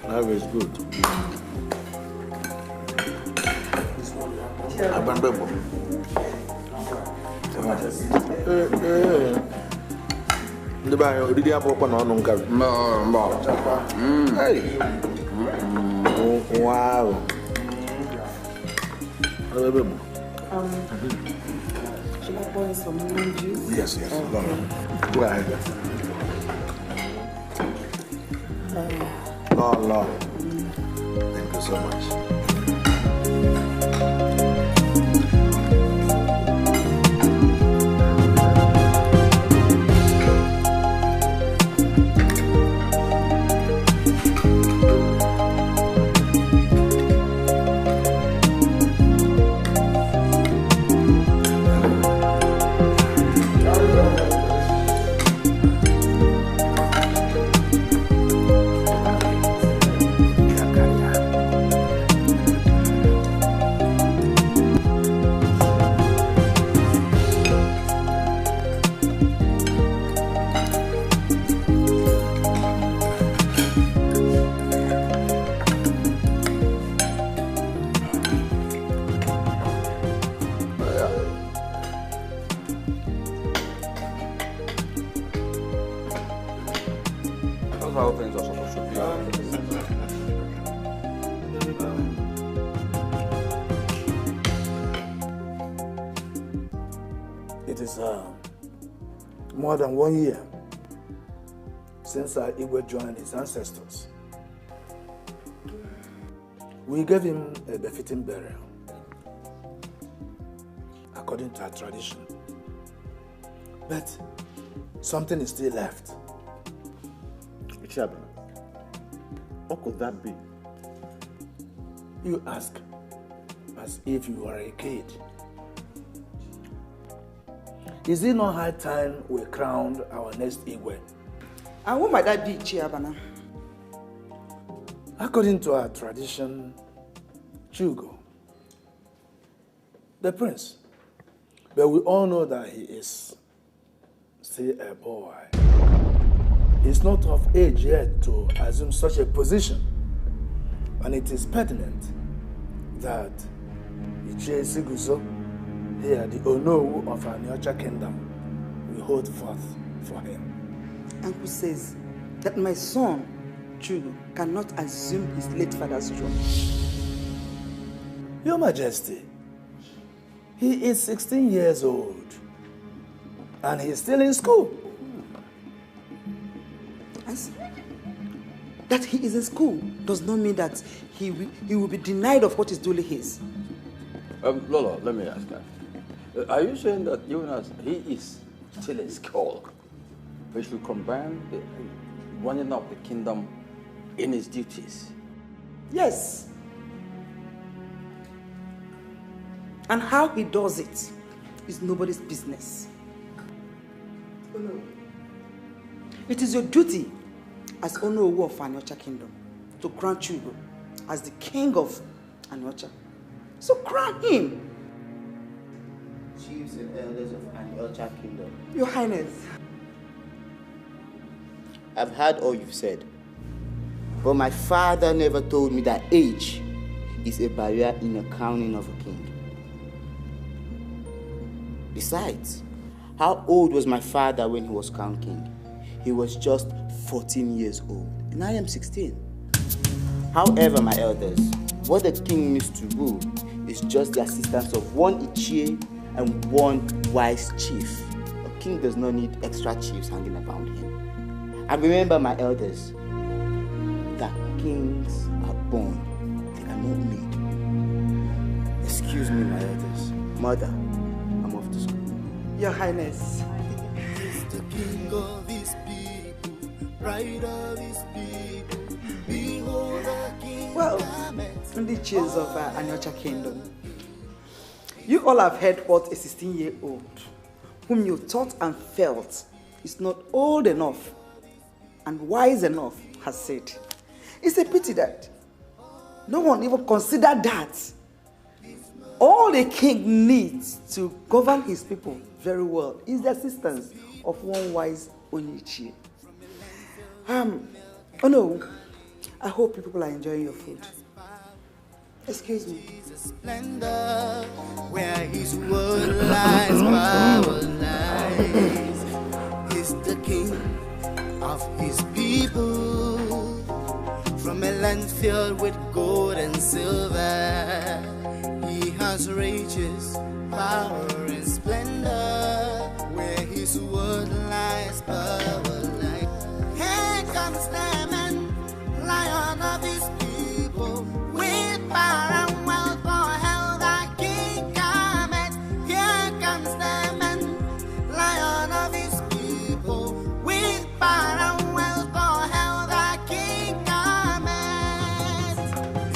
That is good. The buy did you have open on hey. Wow. Should I pour some lemon juice? Yes. Go ahead. Oh, Lord. Thank you so much. How things are supposed to be. It is more than 1 year since our Igbo joined his ancestors. We gave him a befitting burial, according to our tradition. But something is still left. What could that be? You ask as if you were a kid. Is it not high time we crowned our next Igwe? And what might that be, Chiabana? According to our tradition, Chugo, the prince. But we all know that he is still a boy. He's not of age yet to assume such a position. And it is pertinent that Ichie Siguzo, here the Onowu of our Nyocha kingdom, will hold forth for him. Uncle says that my son, Chugo, cannot assume his late father's throne. Your Majesty, he is 16 years old and he's still in school. That he is in school does not mean that he will be denied of what is duly his. Lolo, let me ask you. Are you saying that even as he is still in school, we should combine the running of the kingdom in his duties? Yes. And how he does it is nobody's business. Oh no. It is your duty as Onowu of Anyocha Kingdom to crown Chugo as the king of Aniocha. So crown him. Chiefs and elders of Aniocha Kingdom. Your Highness. I've heard all you've said. But my father never told me that age is a barrier in the crowning of a king. Besides, how old was my father when he was crowned king? He was just 14 years old, and I am 16. However, my elders, what the king needs to rule is just the assistance of one Ichie and one wise chief. A king does not need extra chiefs hanging around him. And remember, my elders, that kings are born, they are not made. Excuse me, my elders. Mother, I'm off to school. Your Highness. He's the king of his people, pride of his people. Behold the king. Well, in the cheers of Aniocha Kingdom, you all have heard what a 16-year-old, whom you thought and felt is not old enough and wise enough, has said. It's a pity that no one even considered that. All the king needs to govern his people very well is the assistance of one wise Onichi. Oh no, I hope you people are enjoying your food. Excuse me. Splendor, where his word lies, power lies. He's the king of his people, from a land filled with gold and silver. He has riches, power and splendor, where his word lies, power lies. Here comes the man, lion of his people, with power and wealth, for hell the king cometh. Here comes the man, lion of his people, with power and wealth, for hell the king cometh.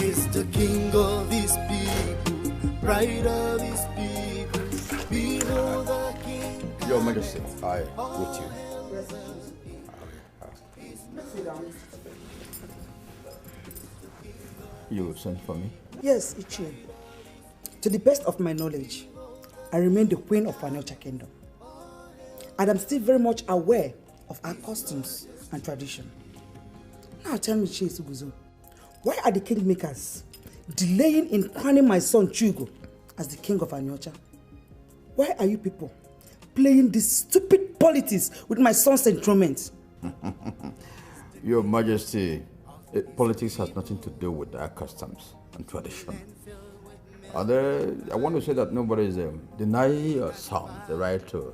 He's the king of his people, pride of his people. Behold the king. Your Majesty, I with you. Sit down. You sent for me? Yes, Ichie. To the best of my knowledge, I remain the queen of Aniocha Kingdom. And I'm still very much aware of our customs and tradition. Now tell me, Ichie Suguzo, why are the kingmakers delaying in crowning my son Chugo as the king of Aniocha? Why are you people playing this stupid politics with my son's enthronement? Your Majesty, politics has nothing to do with our customs and tradition. I want to say that nobody is denying your son the right to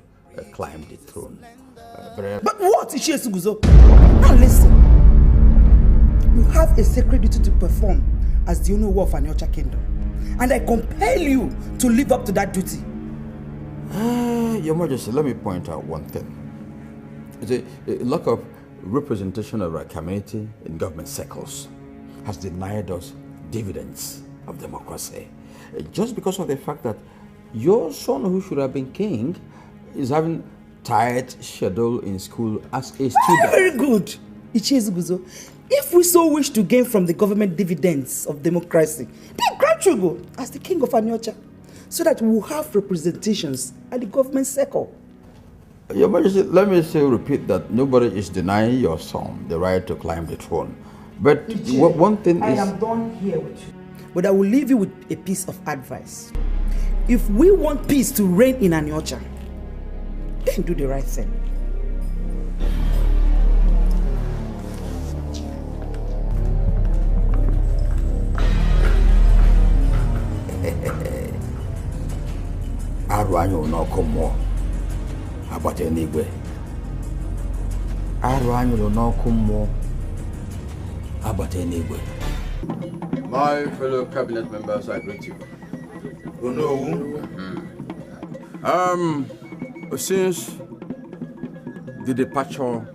climb the throne. But what, Ichie Suguzo? Now listen. You have a sacred duty to perform as the owner of Aniocha Kingdom. And I compel you to live up to that duty. Your Majesty, let me point out one thing. A lack of representation of our community in government circles has denied us dividends of democracy. Just because of the fact that your son, who should have been king, is having tight schedule in school as a student. Very good, Ichie Zuguzo. If we so wish to gain from the government dividends of democracy, then grant Chugo as the king of Aniocha, so that we will have representations at the government circle. Your Majesty, let me still repeat that nobody is denying your son the right to climb the throne. But one thing I is... am done here with you. But I will leave you with a piece of advice. If we want peace to reign in Aniocha, then do the right thing. Aruanyo no komo abate nigwe. Aruanyo no komo abate nigwe. My fellow cabinet members, I greet you. Since the departure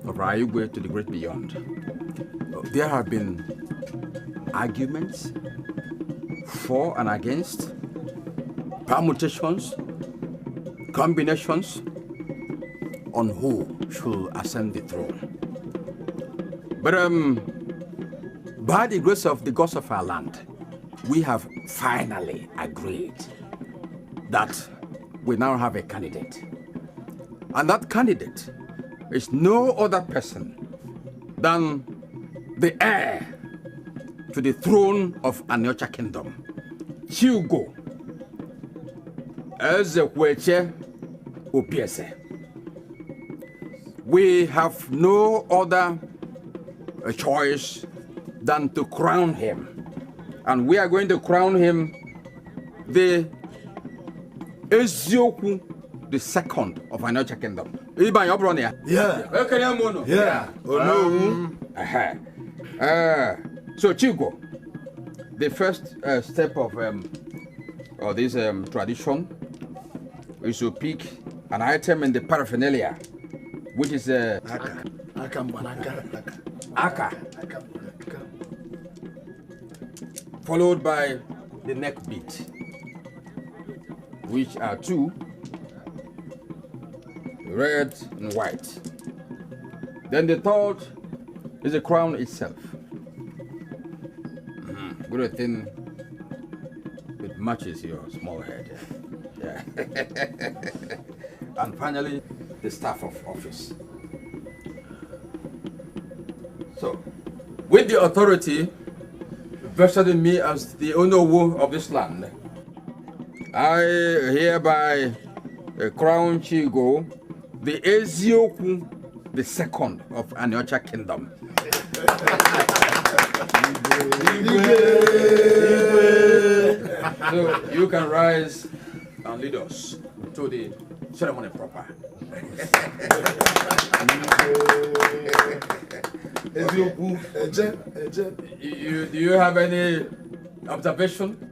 of Igbo to the great beyond, there have been arguments for and against, permutations, combinations on who should ascend the throne. But by the grace of the gods of our land, we have finally agreed that we now have a candidate. And that candidate is no other person than the heir to the throne of Aniocha Kingdom, Chiugo Ezekweche Opiese. We have no other choice than to crown him. And we are going to crown him the Ezioku, the second of Aniocha Kingdom. Yeah. Yeah. Oh no. So Chigo, the first step of this tradition is to pick an item in the paraphernalia, which is Aka, followed by the neck beat, which are two, red and white. Then the third is the crown itself. Good thing it matches your small head. Yeah. And finally, the staff of office. So, with the authority vested in me as the Onowu of this land, I hereby crown Chigo the Ezioku, the second of Aniocha Kingdom. So you can rise and lead us to the ceremony proper. Do you have any observation?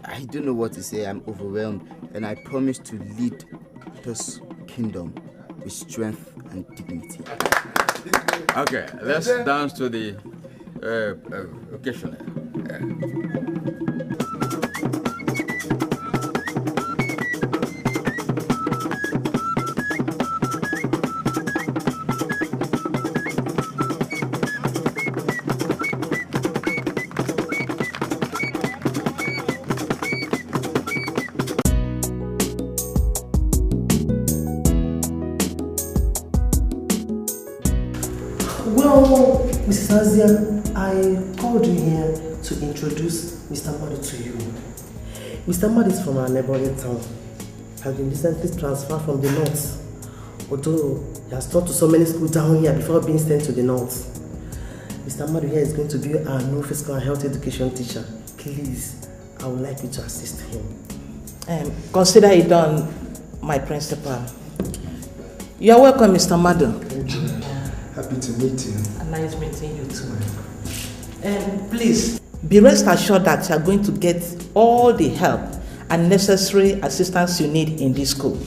I don't know what to say. I'm overwhelmed, and I promise to lead this kingdom with strength and dignity. Okay, let's dance to the occasion. Well, Mrs. Azia, I called you here to introduce Mr. Madu to you. Mr. Madu is from our neighboring town. He has been recently transferred from the north, although he has taught to so many schools down here before being sent to the north. Mr. Madu here is going to be our new physical and health education teacher. Please, I would like you to assist him. Consider it done, my principal. You are welcome, Mr. Madu. Thank you. Happy to meet you. And nice meeting you too. Please, be rest assured that you are going to get all the help and necessary assistance you need in this school.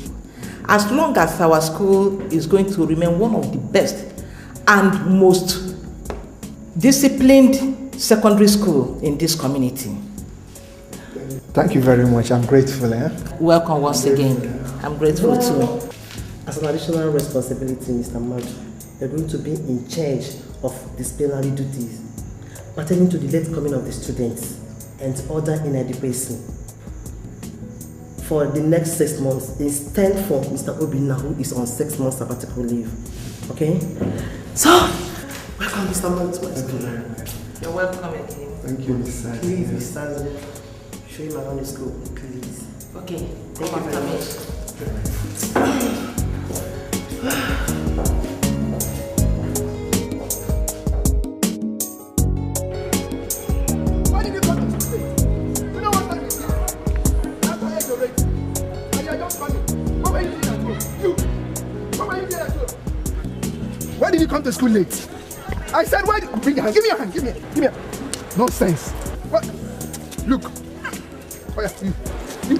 As long as our school is going to remain one of the best and most disciplined secondary school in this community. Thank you very much. I'm grateful. Welcome once again. I'm grateful too. As an additional responsibility, Mr. Madu, you're going to be in charge of disciplinary duties, pertaining to the late coming of the students and order in education. For the next 6 months, instead for Mr. Obina, who is on 6 months sabbatical leave. Okay? So, welcome, Mr. Madu, to my school. You're welcome again. Thank you, Mr. Please, Mr. Azia, show him around the school, please. Okay, Thank you very much. Why did you come to school late? I said, why? Bring your hand. Give me your hand. Give me your hand. Nonsense. What? Look. Oh, yeah, you.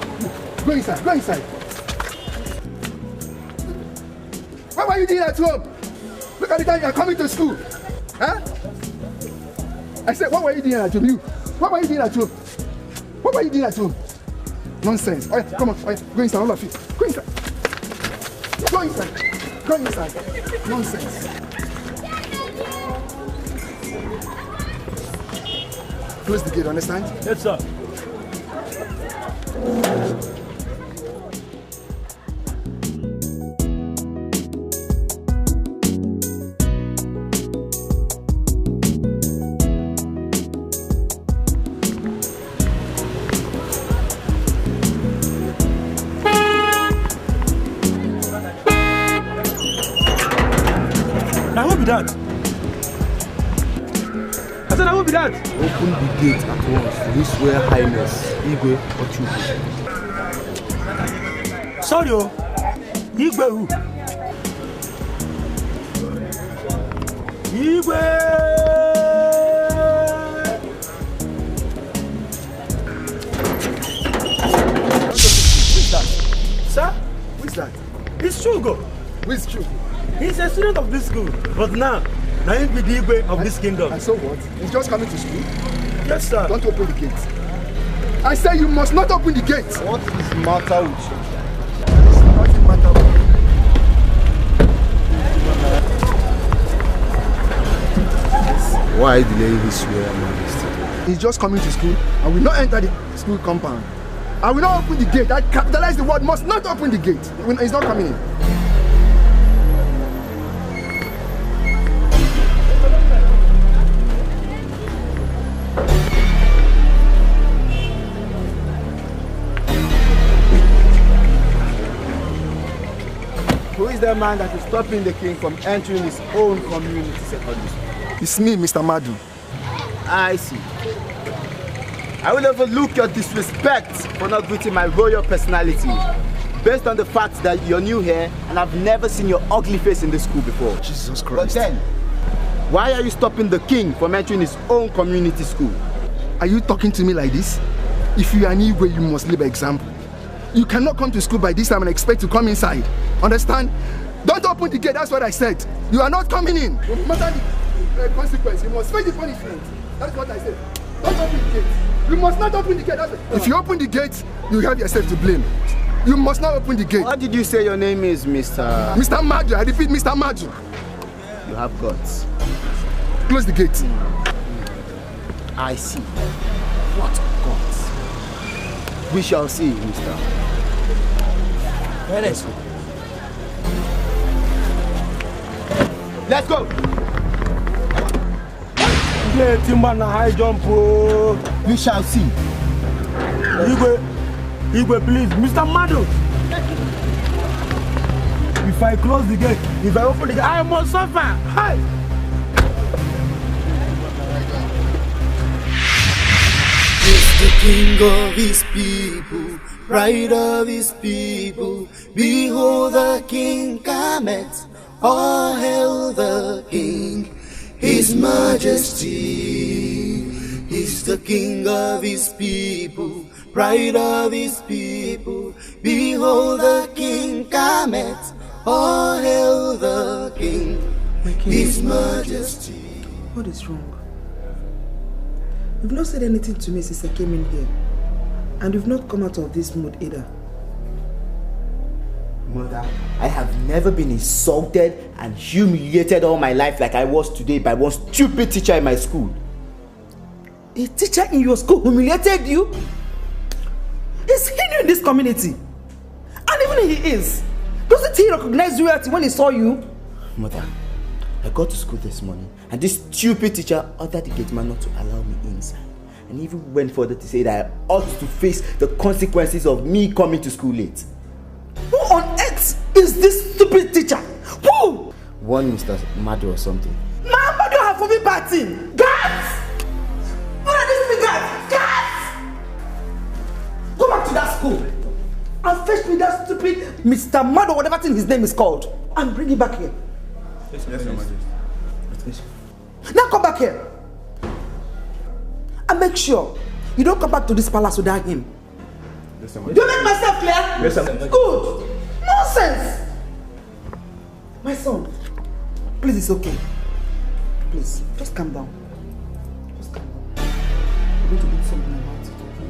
Go inside. Go inside. What were you doing at home? Look at the time you are coming to school. Huh? I said, what were you doing at home? You. What were you doing at home? What were you doing at home? Nonsense. Oh, yeah, come on. Oh, yeah, go inside, all of you. Go inside. Go inside. Go inside. Nonsense. close the gate, understand? Yes, sir. Now who be that? I said, I will be that. Open the gate at once for His Royal Highness, Igwe Ochubu. Sorry, oh. Igwe who? Igwe! Who is that? Sir? Who is that? It's Chugo. Who is Chugo? He's a student of this school, but now he be the Igwe of this kingdom. And so what? He's just coming to school? Yes, sir. Don't open the gate. I say you must not open the gate. What is the matter with you? It's nothing matter with you. Why delay His Royal Majesty? He's just coming to school and will not enter the school compound. I will not open the gate. I capitalize the word must not open the gate. He's not coming in. Who is the man that is stopping the king from entering his own community secondary school? It's me, Mr. Madu. I see. I will overlook your disrespect for not greeting my royal personality based on the fact that you're new here and I've never seen your ugly face in the school before. Jesus Christ. But then, why are you stopping the king from entering his own community school? Are you talking to me like this? If you are an Igwe, you must live by example. You cannot come to school by this time and expect to come inside. Understand? Don't open the gate, that's what I said. You are not coming in. No matter the consequence, you must face the punishment. That's what I said. Don't open the gate. You must not open the gate. If you open the gate, you have yourself to blame. You must not open the gate. What did you say your name is, Mr. Mr. Madu, I repeat, Mr. Madu. You have guts. Close the gate. I see. What guts? We shall see, Mr. Let's go. Let's go! Yeah, Timber high jump. We shall see. Igwe, please. Mr. Madu. If I close the gate, if I open the gate, I must suffer. Hi! He's the king of his people, pride of his people. Behold the king cometh, all hail the king, his majesty. He's the king of his people, pride of his people. Behold the king cometh, all hail the king, his majesty. What is wrong? You've not said anything to me since I came in here. And you've not come out of this mood either. Mother, I have never been insulted and humiliated all my life like I was today by one stupid teacher in my school. A teacher in your school humiliated you? He's new in this community. And even if he is, doesn't he recognize royalty when he saw you? Mother, I got to school this morning and this stupid teacher ordered the gate man not to allow me inside. And even went further to say that I ought to face the consequences of me coming to school late. Who on earth is this stupid teacher? Who? One Mr. Madu or something. Man, Madu have for me party. Guards! What are these big guys? Guards! Go back to that school and fetch me that stupid Mr. Madu, whatever thing his name is called, and bring him back here. Yes, Your Majesty. Now come back here. And make sure you don't come back to this palace without him. Yes, Do you make myself clear? Yes, sir. Good. Nonsense. My son, please, it's okay. Please, just calm down. Just calm down. I'm going to do something about it, okay?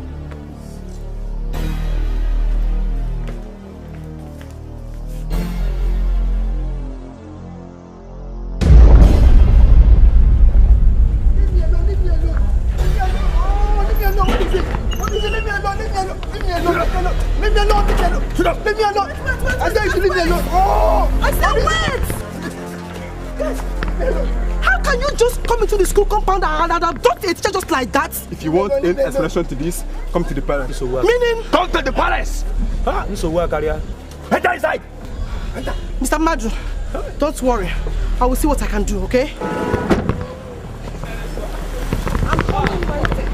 Leave me alone, leave me alone. Leave me alone. Sit up. Leave me alone. I said you should leave me alone. Oh! I said wait! How can you just come into the school compound and adopt a teacher just like that? If you want an explanation to this, come to the palace. Meaning? Come to the palace! Huh? This will work, Area. Enter inside! Enter. Mr. Madu, don't worry. I will see what I can do, okay? I'm coming right there.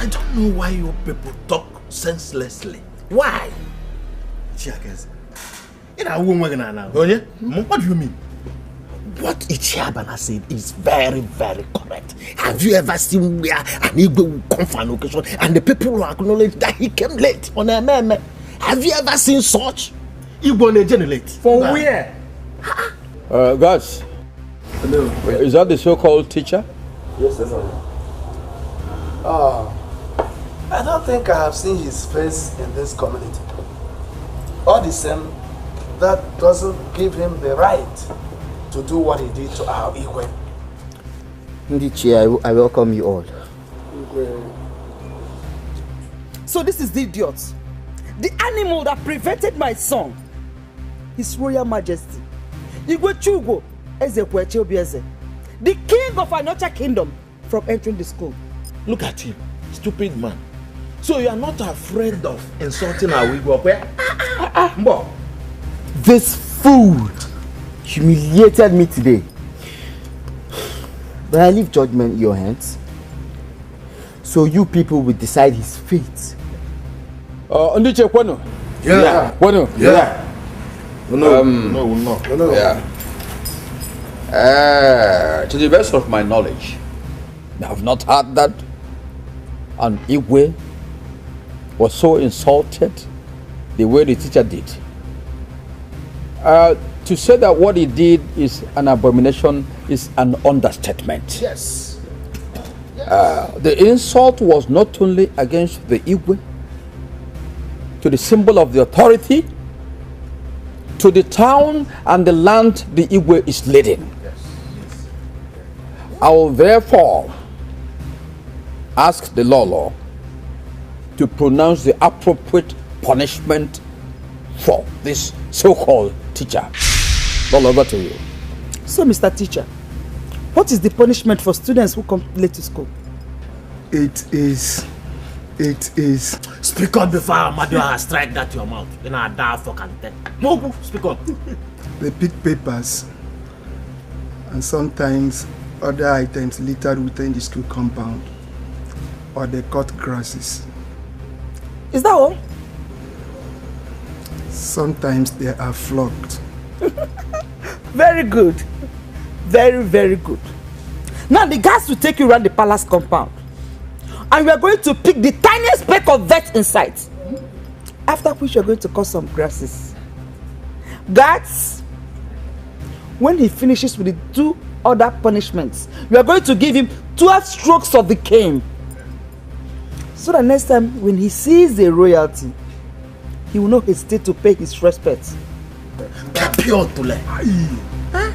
I don't know why you people talk senselessly. Why? Chiakes. What do you mean? What Ichiabana said is very, very correct. Have you ever seen where an Igbo will come for an occasion and the people will acknowledge that he came late on a meme? Have you ever seen such? Igbo late. For where? Guys. Hello. Is that the so-called teacher? Yes, sir. I don't think I have seen his face in this community. All the same, that doesn't give him the right to do what he did to our Igwe. Ndichi, I welcome you all. So this is the idiot, the animal that prevented my son, His Royal Majesty, Igwe Chugo Ezekwechi Obieze, the king of Anocha Kingdom, from entering the school. Look at him, stupid man. So you are not afraid of insulting our Igbo? This fool humiliated me today. But I leave judgment in your hands. So you people will decide his fate. Ndiche Kwano. Yeah. Kwano. Yeah. No. Yeah. To the best of my knowledge, I have not heard that an Igwe was so insulted the way the teacher did. To say that what he did is an abomination is an understatement. Yes. The insult was not only against the Igwe, to the symbol of the authority, to the town and the land the Igwe is leading. Yes. I will therefore ask the Lolo to pronounce the appropriate punishment for this so-called teacher. Lolo, over to you. So, Mr. Teacher, what is the punishment for students who come late to school? It is. Speak up before Amadu has strike that your mouth. In our dark fucking thing. Go, speak up. They pick papers and sometimes other items littered within the school compound, or they cut grasses. Is that all? Sometimes they are flogged. Very good. Very, very good. Now the guys will take you around the palace compound. And we are going to pick the tiniest speck of dirt in sight. After which we are going to cut some grasses. Guards, when he finishes with the 2 other punishments, we are going to give him 12 strokes of the cane. So that next time when he sees the royalty, he will not hesitate to pay his respects. Pure to learn. Huh?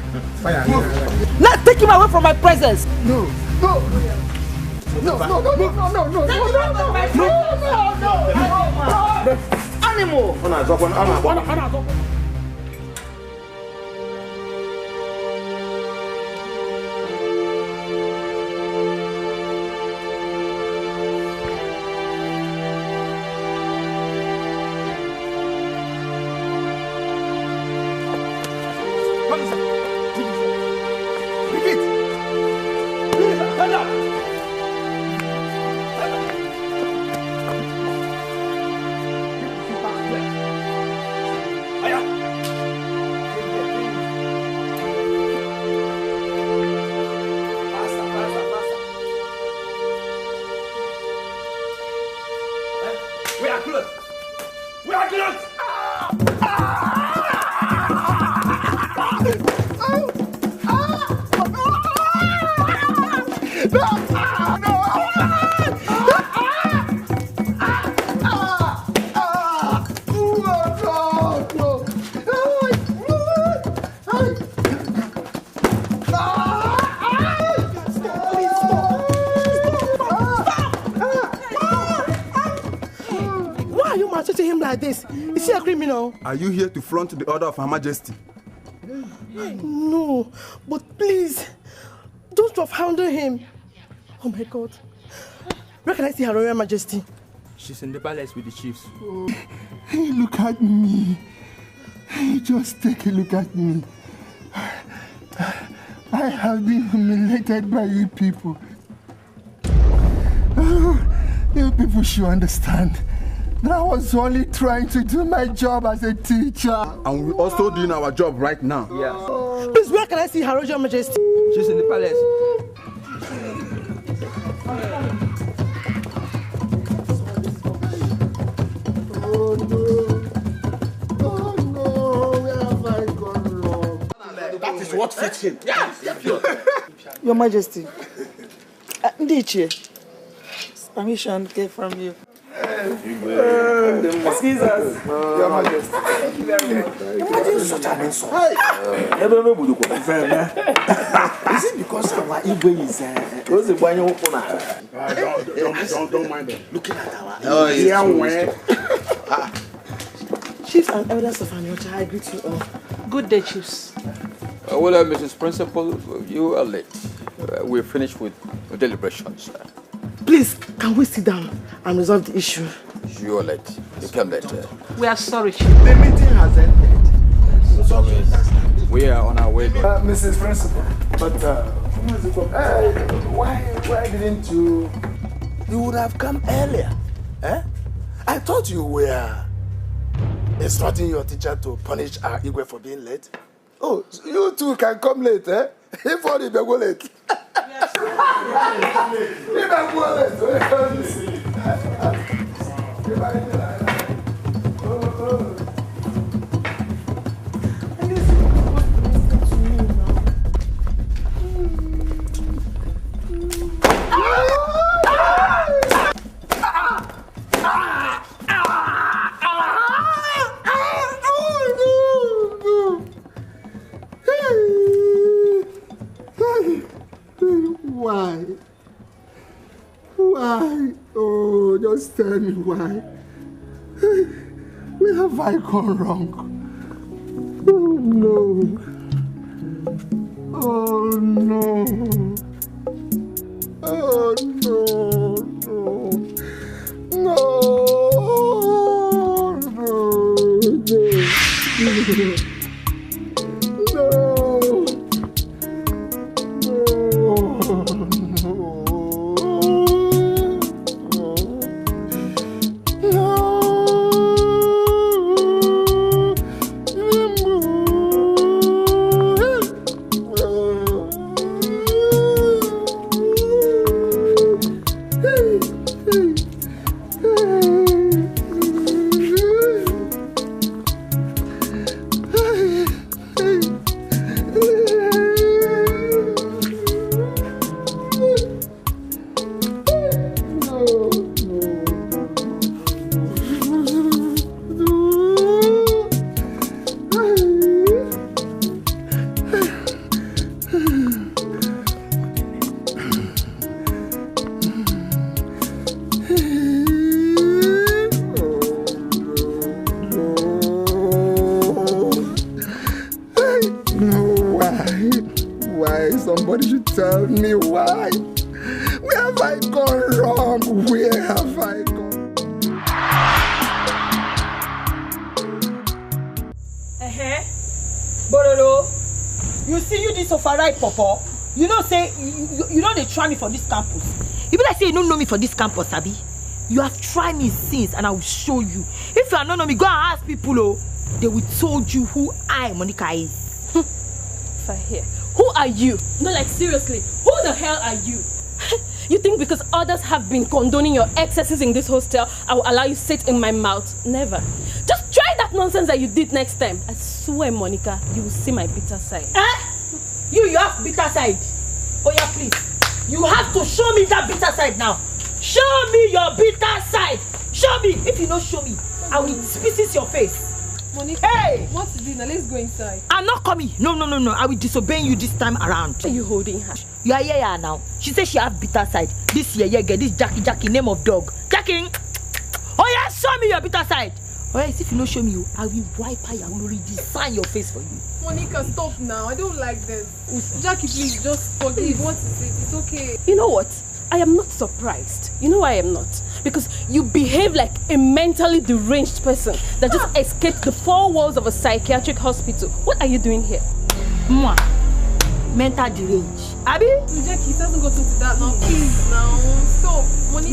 Now take him away from my presence. No. Animal. like this? Is he a criminal? Are you here to flaunt the order of Her Majesty? No, but please, don't stop hounding him. Oh my God. Where can I see Her Royal Majesty? She's in the palace with the chiefs. Oh. Hey, look at me. Hey, just take a look at me. I have been humiliated by you people. You people should understand that I was only trying to do my job as a teacher. And we're also doing our job right now. Yeah. Please, where can I see Her Royal Majesty? She's in the palace. Oh no. Oh no. Where have I gone wrong? That is what fits him. Your Majesty, Dikeh, permission came from you. Excuse us. Your Majesty. Imagine such an insult. Is it because our Igbo is don't mind them. Looking at our Chiefs and elders of Anyocha, I greet you all. Good day, chiefs. Well, Mrs. Principal, you are late. We're finished with deliberations. Please, can we sit down and resolve the issue? You are late. You came late. We are sorry, Chief. The meeting has ended. Sorry. We are on our way. Mrs. Principal, but why didn't you? You would have come earlier. Eh? I thought you were instructing your teacher to punish our Igwe for being late. Oh, so you two can come late, eh? If only they go late. Yes. If I go late, Why? Why? Oh, just tell me why. Where have I gone wrong? Oh no. Oh no. Oh no, no. No, no, no. Somebody should tell me why. Where have I gone wrong? Where have I gone? Bororo, you see you this of a right, Papa. You know say you know they try me for this campus. If I say you don't know me for this campus, Abi, you have tried me since, and I will show you. If you are not know me, go and ask people. Oh, they will told you who I, Monica, is. If I hear. Who are you? No, like seriously, who the hell are you? You think because others have been condoning your excesses in this hostel, I will allow you sit in my mouth? Never. Just try that nonsense that you did next time. I swear, Monica, you will see my bitter side. You have bitter side. Oh yeah, please. You have to show me that bitter side now. Show me your bitter side. Show me. If you don't show me, I will species your face. Monica, hey! What is this? Now let's go inside. I'm not coming. No. I will disobey you this time around. Are you holding her? You are here now. She says she have bitter side. This year, get this Jackie, name of dog. Jackie! Oh yeah, show me your bitter side. Alright, if you no show me you, I will wipe out your will redesign your face for you. Monica, stop now. I don't like this. Jackie, please just forgive. What is it? It's okay. You know what? I am not surprised. You know why I am not? Because you behave like a mentally deranged person that just escaped the four walls of a psychiatric hospital. What are you doing here? Mwah. Mental deranged. Abi? Jackie, it doesn't go into that now. Please, now. Stop. Monica.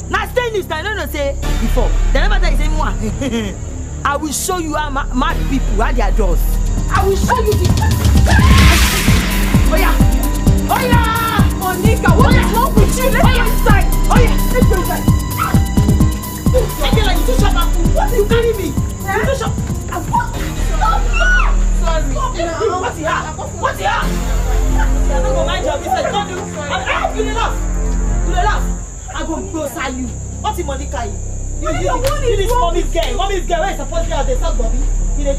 Now stay in this time. No, say before. The never time you say mwah. I will show you how mad people are their doors. I will show you this. Oh yeah. Oh yeah. Monica, what is wrong with you? Let's go inside. Oh yeah, let's go inside. I feel like you too short. What do you carry me? You too short. Sorry. What's here? What's here? I don't go mind your business. Don't do. To the left. To the left. I go closer you. What's in Monica? You this mommy's girl. Mommy's girl. Where is supposed to be out there? Stop, Bobby. You know,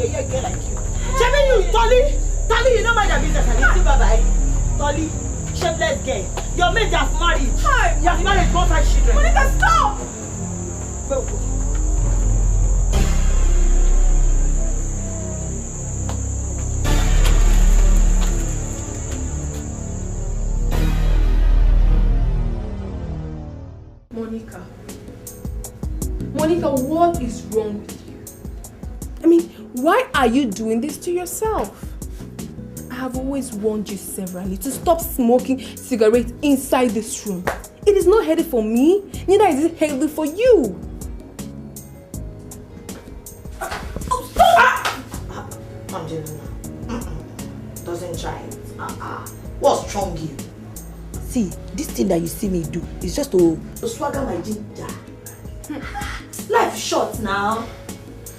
yeah, girl like you. Chemi, you, Tolly, you don't mind your business. I need to bye-bye. Tolly, shameless girl. Your mate has married. Hi. You have married 4 5 children. Monica, stop! Go. Monica, what is wrong with you? I mean, why are you doing this to yourself? I have always warned you severally to stop smoking cigarettes inside this room. It is not healthy for me, neither is it healthy for you. Oh, stop! Angelina, doesn't try it. What's wrong with you? See, this thing that you see me do is just to swagger my ginger. Life short now.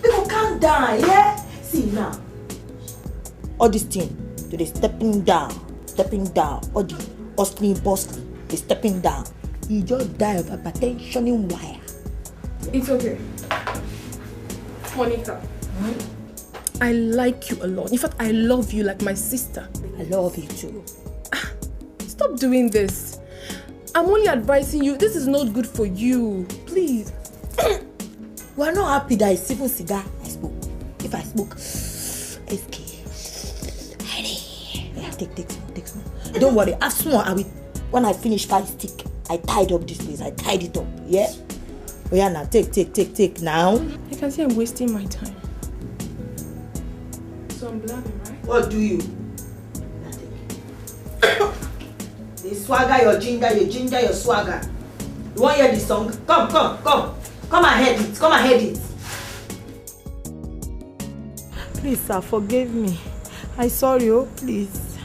People calm down, yeah? See now. All this thing, they stepping down. All the hustling, bustling, they stepping down. You just die of hypertension in wire. It's okay. Monica, I like you a lot. In fact, I love you like my sister. I love you too. Stop doing this. I'm only advising you. This is not good for you. Please. We are not happy that it's even cigar I smoke. If I smoke, SK. Yeah, take some. Don't worry, have small. When I finish 5 stick, I tied up this place. I tied it up. Yeah? Oh yeah, now take now. I can see I'm wasting my time. So I'm blabbing, right? What do you? Nothing. You swagger your ginger, your swagger. You want to hear this song? Come and head it. Please, sir, forgive me. I'm sorry, oh, please.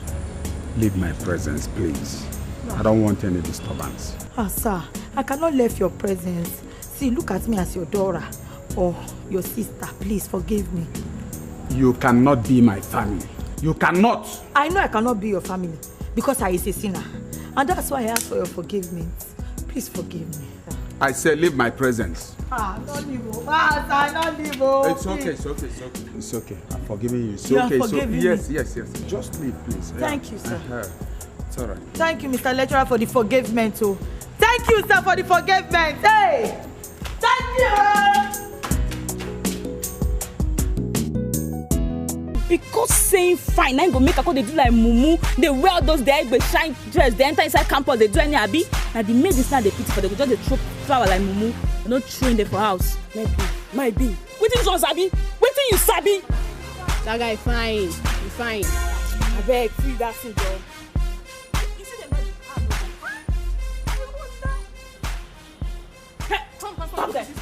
Leave my presence, please. No. I don't want any disturbance. Sir, I cannot leave your presence. See, look at me as your daughter or your sister. Please, forgive me. You cannot be my family. You cannot. I know I cannot be your family because I is a sinner. And that's why I ask for your forgiveness. Please forgive me. I said leave my presence. Don't leave. Don't leave. It's okay. I'm forgiving you. It's you okay. Are forgiving me? Yes. Just leave, please. Thank you, sir. It's all right. Thank you, Mr. Lecturer, for the forgiveness. Oh. Thank you, sir, for the forgiveness. Hey! Thank you! Because saying fine, I go make a call, they do like mumu, they wear all those their Igbo shine dress, they enter inside campus, they do any abi. Now they make this now they pity for they go just they throw flower like mumu, they not throw in there for house. Might be. What is on sabi? What you sabi? That guy fine, you fine. I beg, free that thing, job.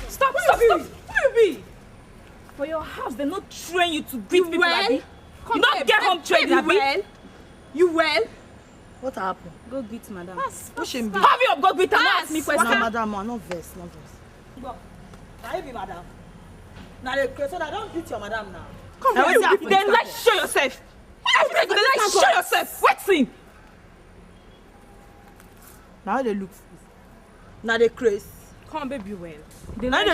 Stop! Who you be? For your house, they not train you to greet people like me. You not get home trained, Abi. You well? What happened? Go greet madam. Push him. Hurry up, go greet her. Ask me question. No, madam, no verse. Go. Can you be madam? Now so I don't greet your madam now. Come on, then let's show yourself. Then let's show yourself. What's in? Now they look. Now they crazy. Come on, baby, well. They like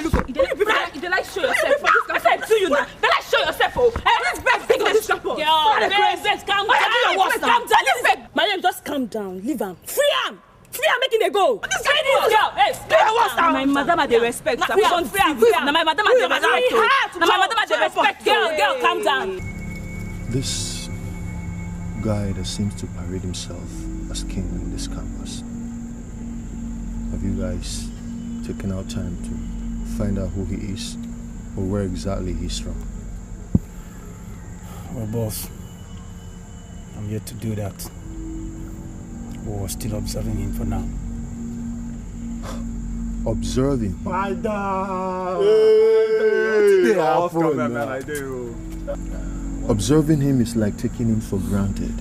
show yourself. I said to you now. They like show yourself. Oh, this best thing this couple. Girl, calm down. My name, just calm down. Leave him. Free him. me I'm making a go. This girl, hey, my madam they respect. Now my madam they respect. Now my madam they respect. Girl, calm down. This guy that seems to parade himself as king in this campus. Have you guys taken out time to find out who he is or where exactly he's from? Well, boss, I'm yet to do that. We're still observing him for now. Observing? My dad! Observing him is like taking him for granted.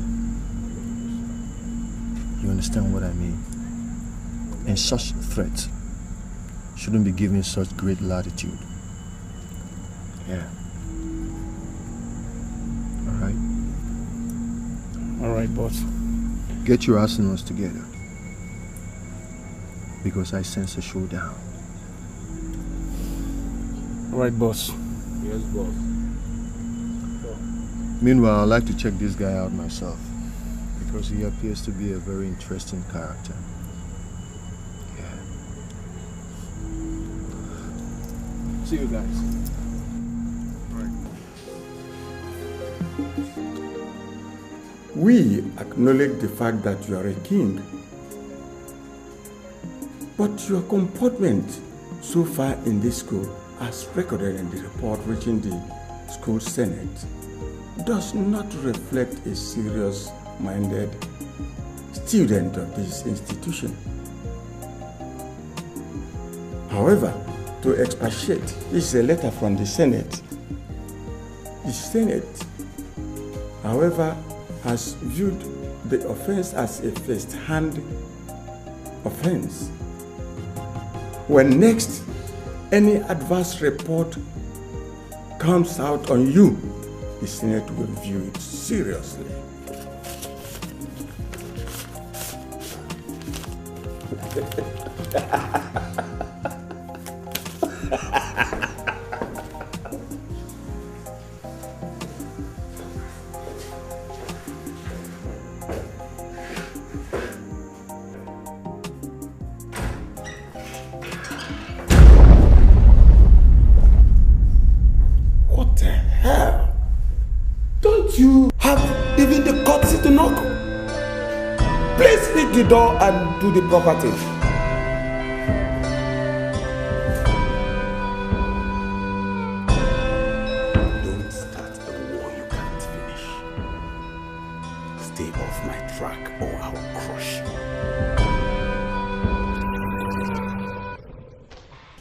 You understand what I mean? And such threats shouldn't be given such great latitude. Yeah. Alright, boss. Get your arsenals together. Because I sense a showdown. Alright, boss. Yes, boss. Meanwhile, I'd like to check this guy out myself. Because he appears to be a very interesting character. Yeah. See you guys. We acknowledge the fact that you are a king, but your comportment so far in this school, as recorded in the report reaching the school senate, does not reflect a serious-minded student of this institution. However, to expatiate, this is a letter from the Senate. The Senate, however, has viewed the offense as a first-hand offense. When next any adverse report comes out on you, the Senate will view it seriously. The door and do the proper thing. Don't start a war you can't finish. Stay off my track or I'll crush you.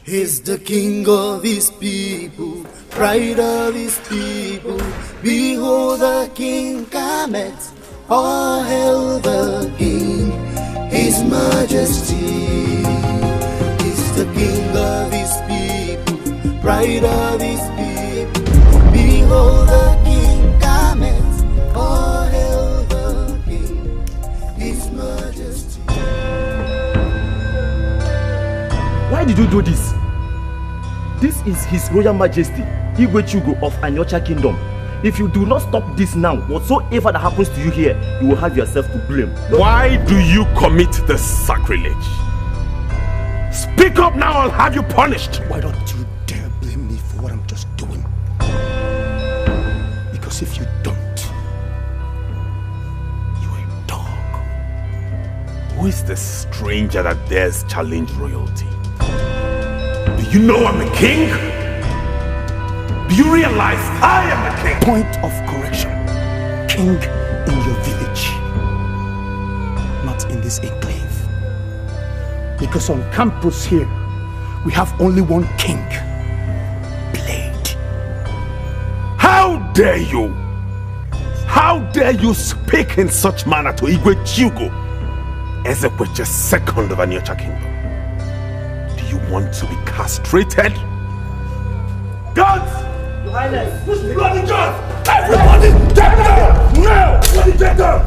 He's the king of his people, pride of his people. Behold the king cometh, all hail the king. His majesty is the king of his people, pride of his people. Behold the king cometh, all hail the king, his majesty. Why did you do this? This is His Royal Majesty, Chiwetalu of Anyocha Kingdom. If you do not stop this now, whatsoever that happens to you here, you will have yourself to blame. Why do you commit the sacrilege? Speak up now, I'll have you punished. Why don't you dare blame me for what I'm just doing? Because if you don't, you're a dog. Who is the stranger that dares challenge royalty? Do you know I'm a king? Do you realize I am the king? Point of correction. King in your village, not in this enclave. Because on campus here, we have only one king. Blade. How dare you? How dare you speak in such manner to Chiwetalu, Ezekwe's second of Anyocha Kingdom? Do you want to be castrated? Guards! Your Highness! Push the bloody gun! Everybody, get down! Now! Everybody, get down!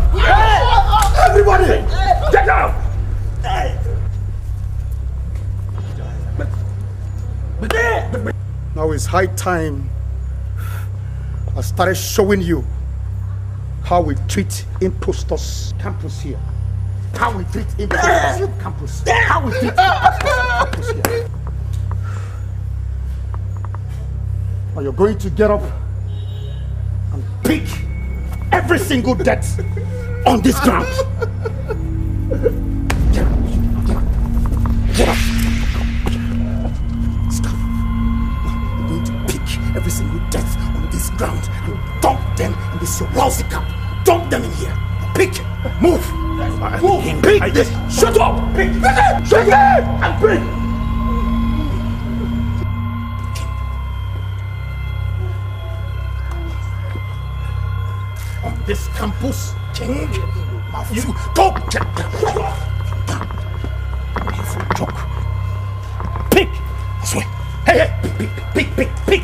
Everybody, get down! Now it's high time I started showing you how we treat impostors campus here. how we treat Igbo on campus. How we treat campus here. Or you're going to get up and pick every single death on this ground. Get up. Get up. Stop. You're going to pick every single death on this ground and dump them in this your lousy camp. Dump them in here. Pick. Move. Move. Pick. Shut up. Pick. Shut up. And pick. This campus, King, you don't get joke. Pick this way. Hey, hey, pick.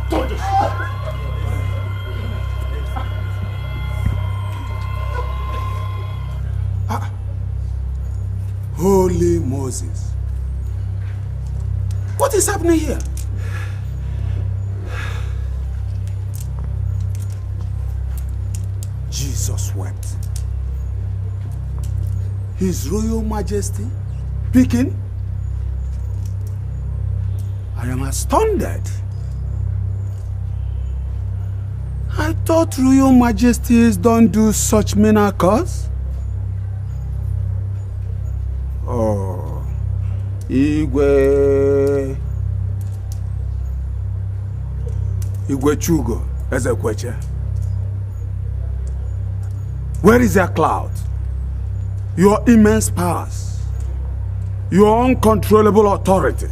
Don't just. Holy Moses. What is happening here? Jesus wept. His Royal Majesty speaking. I am astounded. I thought Royal Majesties don't do such miracles. Oh, Igwe Chugo, Ezekweche. Where is your cloud? Your immense powers, your uncontrollable authority.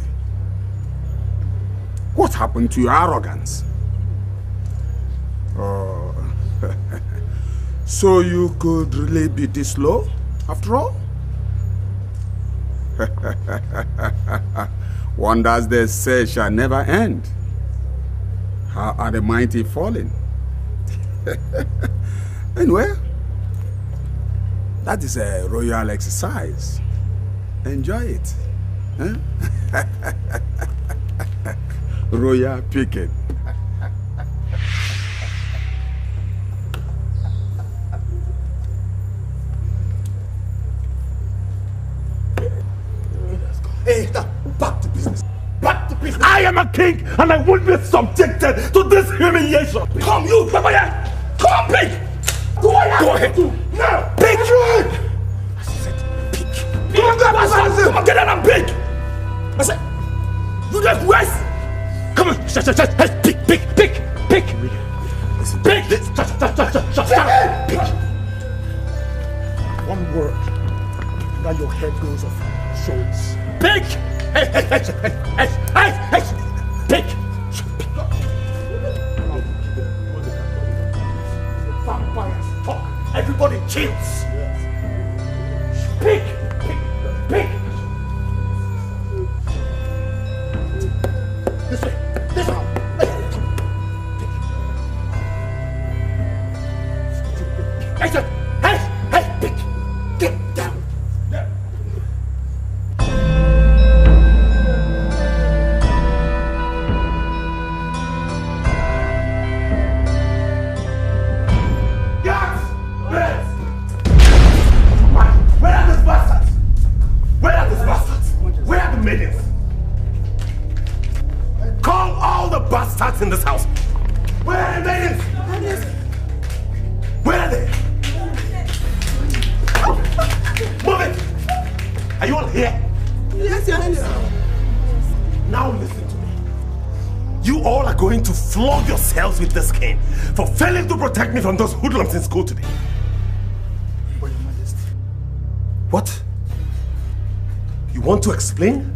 What happened to your arrogance? Oh, so you could really be this low, after all? Wonders they say shall never end. How are the mighty falling? Anyway, that is a royal exercise. Enjoy it. Huh? Royal picking. Hey, back to business. Back to business. I am a king and I won't be subjected to this humiliation. Come, you, Babaya. Come, pig. Go ahead. Now, pig. I said, pig. Come on, get out and pig. I said, you just west. Come on, shut. Pig. Listen, pig. Shut. Pig. One word, that your head goes off shoulders. Pig! Hey! Pig! Vampires talk. Everybody chills. Pig! This way. Hey, pig! Get down. In this house. Where are the maidens? Where are they? Move it! Are you all here? Yes, Your Highness. Now listen to me. You all are going to flog yourselves with this cane for failing to protect me from those hoodlums in school today. But Your Majesty. What? You want to explain?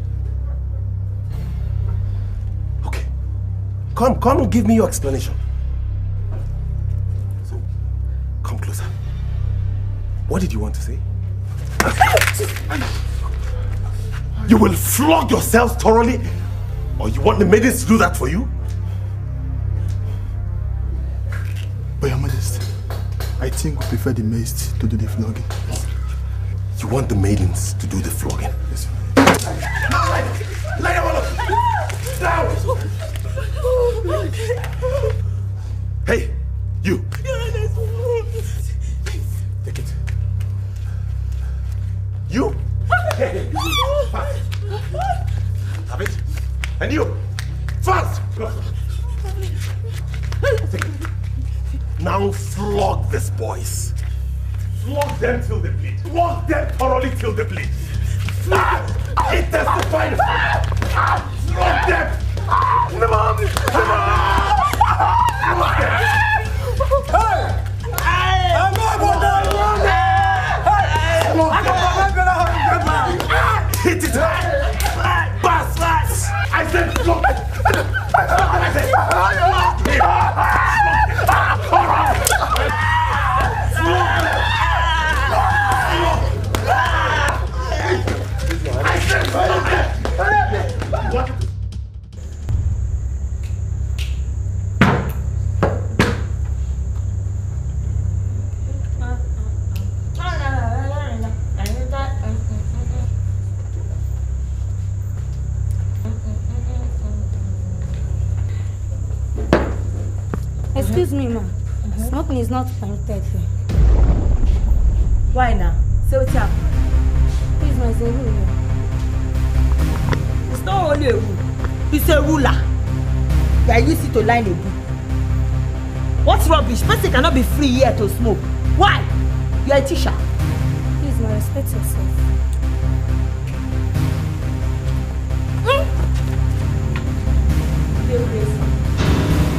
Come and give me your explanation. So, come closer. What did you want to say? You will flog yourselves thoroughly, or you want the maidens to do that for you? But Your Majesty, I think we prefer the maids to do the flogging. You want the maidens to do the flogging? Yes. Lie down! Down! Hey, you! You! Fast! Now flog these boys. Flog them till they bleed. Flog them thoroughly till they bleed. It testified. Flog them. Flog them. Hit it! Pass! I said flog them! Excuse me, ma. Smoking is not permitted here. Why now? Say what's up. Please, ma, it's a rule. It's not only a rule. It's a ruler. You are used to line a book. What's rubbish? Person cannot be free here to smoke. Why? You are a teacher. Please, ma, respect yourself.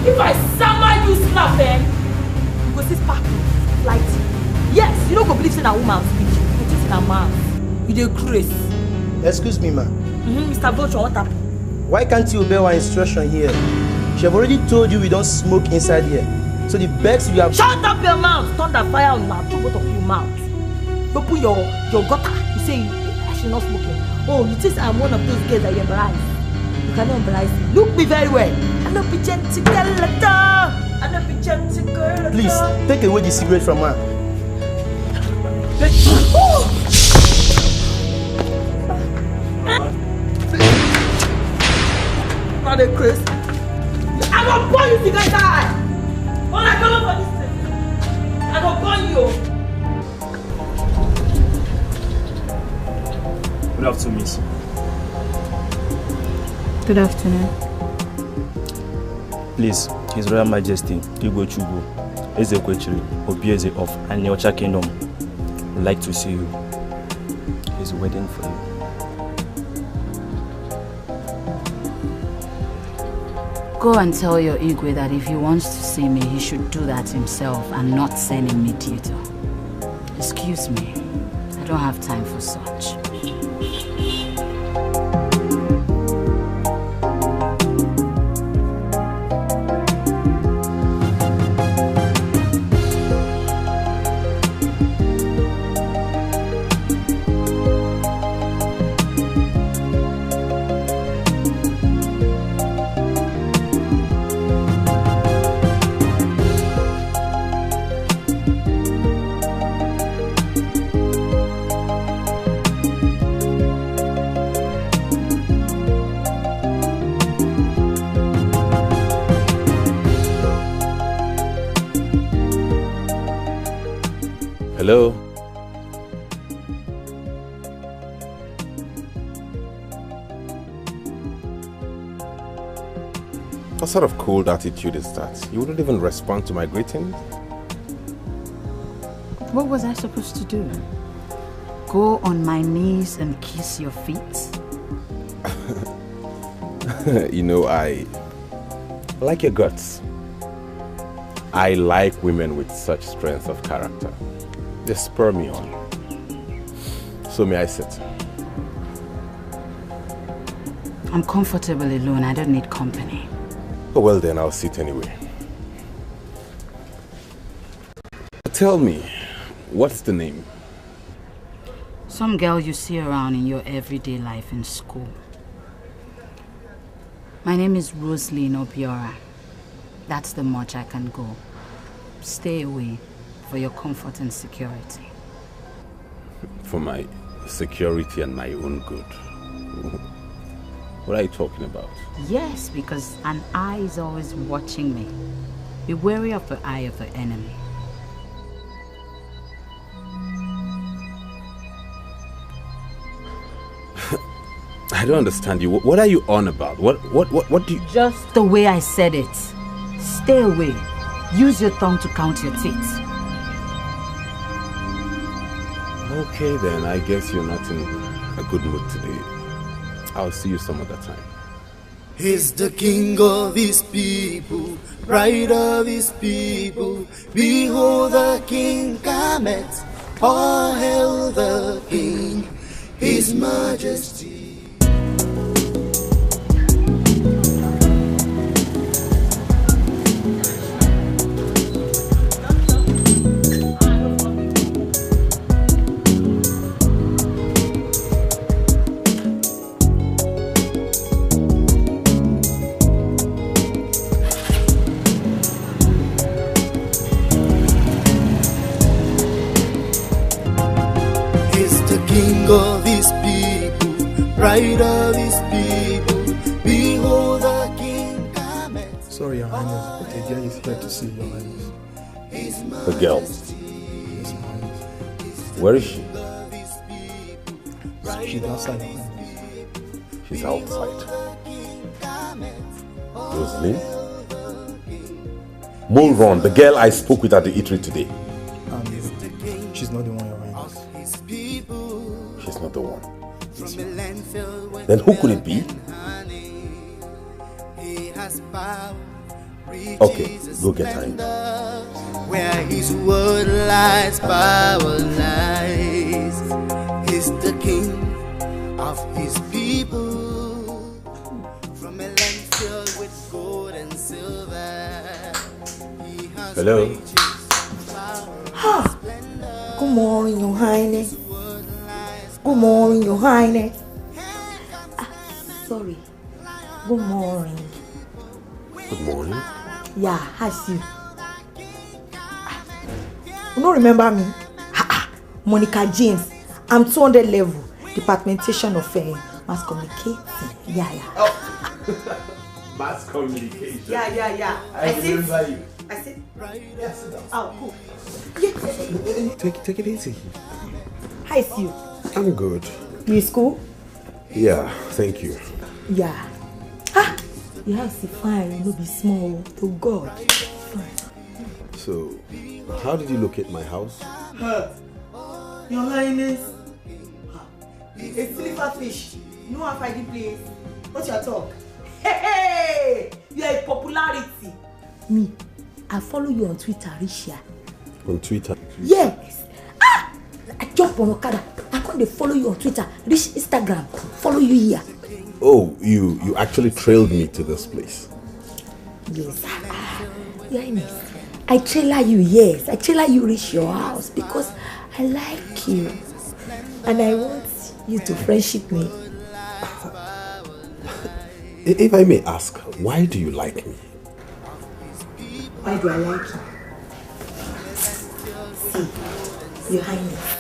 If I summon you slap them, you go see sparkle, light. Yes, you don't go believe in a woman's speech. It is in a man. You dey craze. Excuse me, ma'am. Mr. Vulture, what happened? Why can't you obey our instruction here? She have already told you we don't smoke inside here. So the bags you have... Shut up your mouth! Thunder fire on my two both of you mouth. Open your gutter. You say I should not smoke here. Oh, you think I'm one of those girls that you embrace? You cannot embrace me. Look me very well. I don't be gentle girl. I don't be gentle girl. Please, take away the cigarette from her. Not a Chris. I will burn you, cigarette guy. When I come up for this thing, I will burn you. Good afternoon, miss. Good afternoon. Please, His Royal Majesty Igbo Chugo, Ezekwechiri, Obieze of Aniocha Kingdom, would like to see you. He's waiting for you. Go and tell your Igwe that if he wants to see me, he should do that himself and not send a mediator. Excuse me, I don't have time for such. Hello? What sort of cold attitude is that? You wouldn't even respond to my greetings? What was I supposed to do? Go on my knees and kiss your feet? You know, I like your guts. I like women with such strength of character. They spur me on. So may I sit? I'm comfortable alone. I don't need company. Oh, well then, I'll sit anyway. Tell me, what's the name? Some girl you see around in your everyday life in school. My name is Rosaline Obiora. That's the much I can go. Stay away for your comfort and security. For my security and my own good. What are you talking about? Yes, because an eye is always watching me. Be wary of the eye of the enemy. I don't understand you. What are you on about? What do you... Just the way I said it. Stay away. Use your tongue to count your teeth. Okay then, I guess you're not in a good mood today. I'll see you some other time. He's the king of his people, pride of his people. Behold the king cometh, all hail the king, his majesty. Of his people, pride of his people, behold the king cometh. Sorry, Your Highness, but a girl is here to see Your Highness. The girl? Yes, Your Highness. Where is she? She's outside, Your Highness. She's outside. Rosalie? Mulron, the girl I spoke with at the eatery today. She's not the one, Your Highness. She's not the one. Then who could it be? Okay, go get her in. Where his word lies, power lies. He's the king of his people. From a land filled with gold and silver, he has hello. Good morning, Your Highness. Good morning, Your Highness. Sorry. Good morning. Good morning. Yeah, how's you? You don't remember me? Monica James. I'm 200 level. Departmentation of mass communication. Yeah. Mass communication. Yeah. I remember you. I said, yeah, sit down. Oh, cool. Yeah. Take it easy. How's you? I'm good. You in school? Yeah, thank you. Yeah. Your house is fine, no be small. To God. Fine. So, how did you locate my house? Your Highness. A silver fish. No one fighting place. What's your talk? Hey! You are a popularity. Me, I follow you on Twitter, Risha. On Twitter? Yes. I jump on Okada. I can't follow you on Twitter. Reach Instagram. Follow you here. Oh, you actually trailed me to this place. Yes. Your Highness. I trailer you, yes. I trailer you reach your house because I like you. And I want you to friendship me. If I may ask, why do you like me? Why do I like you? See, Your Highness.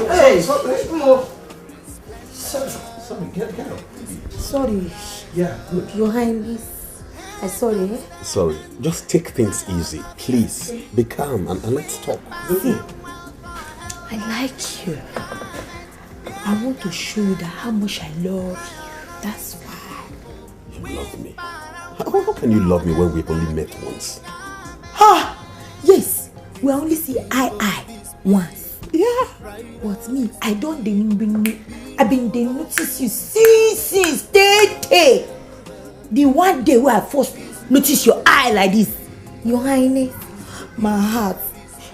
Hey, come on. Sorry, get up. Sorry. Yeah, good. Your Highness. I'm sorry. Sorry, just take things easy. Please, be calm and let's talk. See, I like you. I want to show you that how much I love you. That's why. You love me? How can you love me when we've only met once? Yes, we only see eye once. Yeah. But me, I've been notice you since day. The one day where I first notice your eye like this. Your Highness, my heart,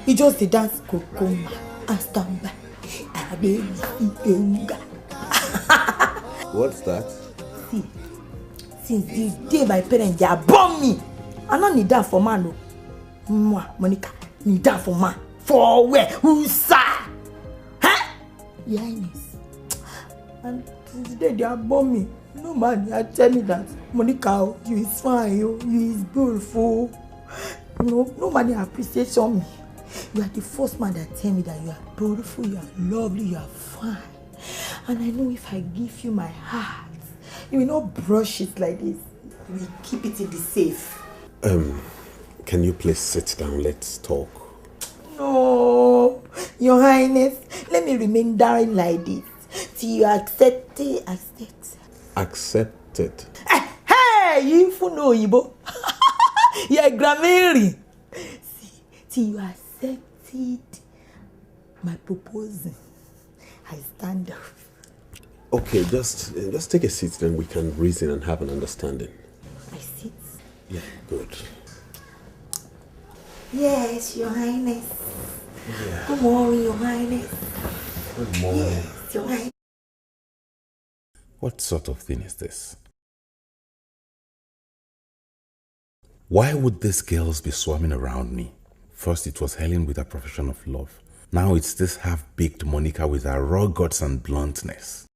you just the dance kokoma and stand by. What's that? See, since the day my parents they born me, I don't need that for man. No. Monica, need that for man. For where? Who's that? Huh? Your Highness. And since the day they born me, no man, they tell me that Monica, you is fine, you is beautiful. Nobody appreciates me. You are the first man that tell me that you are beautiful, you are lovely, you are fine. And I know if I give you my heart, you will not brush it like this. You will keep it in the safe. Can you please sit down? Let's talk. No, Your Highness, let me remain down like this you accept it. Accepted. Hey, you know Igbo. You're grammarian. See, you accepted my proposal. I stand up. Okay, just take a seat, then we can reason and have an understanding. I sit. Yeah, good. Yes, Your Highness. Yeah. Good morning, Your Highness. Good morning. Yes, Your Highness. What sort of thing is this? Why would these girls be swarming around me? First it was Helen with her profession of love. Now it's this half-baked Monica with her raw guts and bluntness.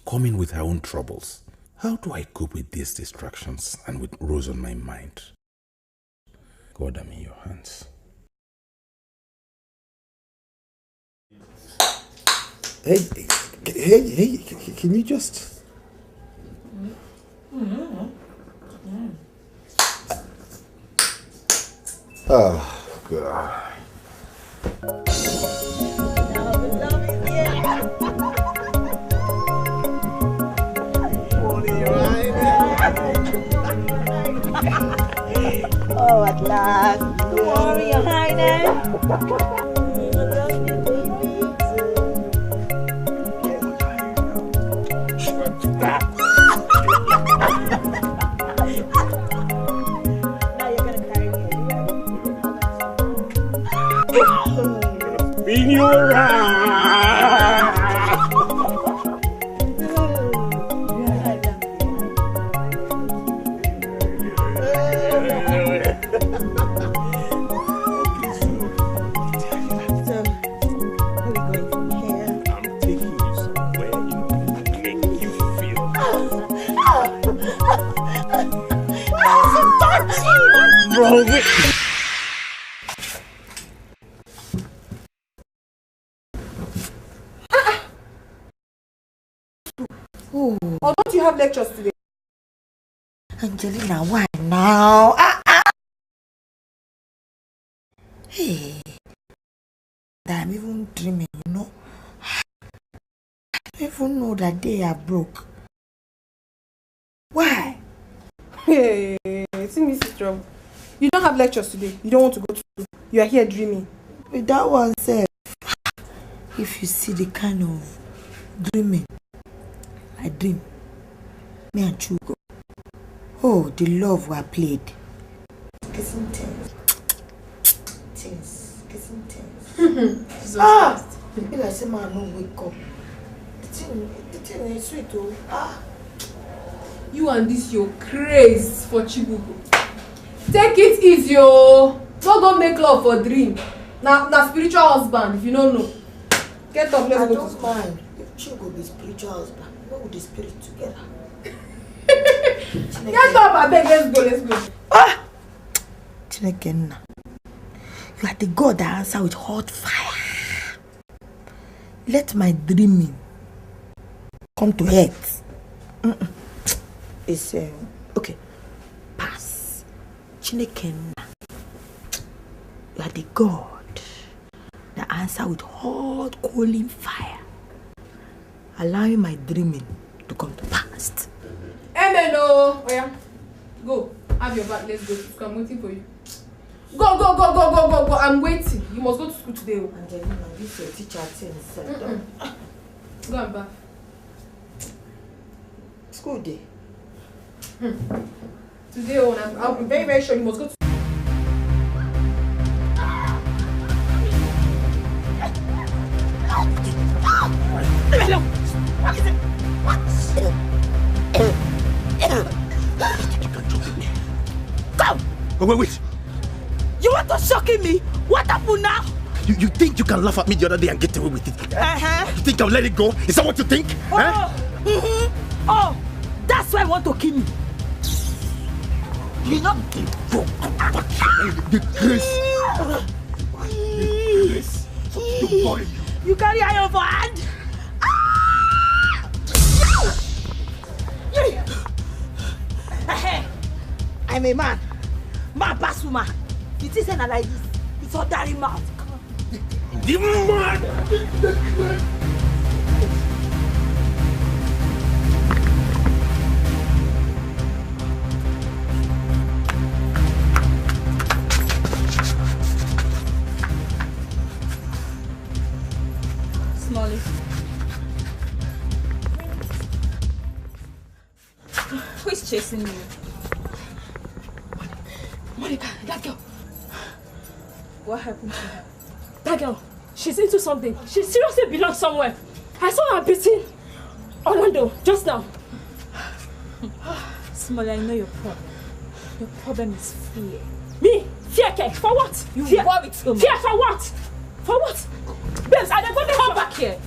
Coming with her own troubles. How do I cope with these distractions and with Rose on my mind? God, I'm in your hands. Hey, can you just... Oh, God. Oh, at last. Don't worry, Your Highness. Spin you around. Oh, don't you have lectures today? Angelina, why now? Hey, I'm even dreaming, you know. I don't even know that they are broke. Why? Hey, see Mrs. Trouble. You don't have lectures today. You don't want to go to school. You are here dreaming. With that one said, if you see the kind of dreaming I dream, me and Chugo. Oh, the love we played. Kissing things. Kissing things. If I say man no wake up. The thing is sweet oh. You and this your craze for Chibugo. Take it easy oh. Don't go make love for dream. Now spiritual husband if you don't know. Get up, let's go to school. Mind if Chibugo be spiritual husband. What would the spirit together? Get up, I beg, let's go. Chineke, you are the God that answers with hot fire. Let my dreaming come to earth. It's okay. Pass. Chineke, you are the God that answers with hot coaling fire, allowing my dreaming to come to pass. Amen. Oh yeah. Go. Have your bag. Let's go to school. I'm waiting for you. Go. I'm waiting. You must go to school today. Angelina, this your teacher thing. Go and bath. School day. Today I'll be very, very sure you must go to What is it? What? Come! Wait. You want to shock me? What happened now? You think you can laugh at me the other day and get away with it? You think I'll let it go? Is that what you think? Oh, oh, that's why I want to kill me. You know? The grace. You carry iron for hand? I'm a man. Man pass woman. It isn't like this. It's ordinary mouth. The man! Who is chasing you? Monica, that girl. What happened to her? That girl, she's into something. She seriously belongs somewhere. I saw her beating Orlando just now. Small, I know your problem. Your problem is fear. Me? Fear, Ke? For what? You fear. worry too much. Fear for what? For what? Babes, I don't want to come back here.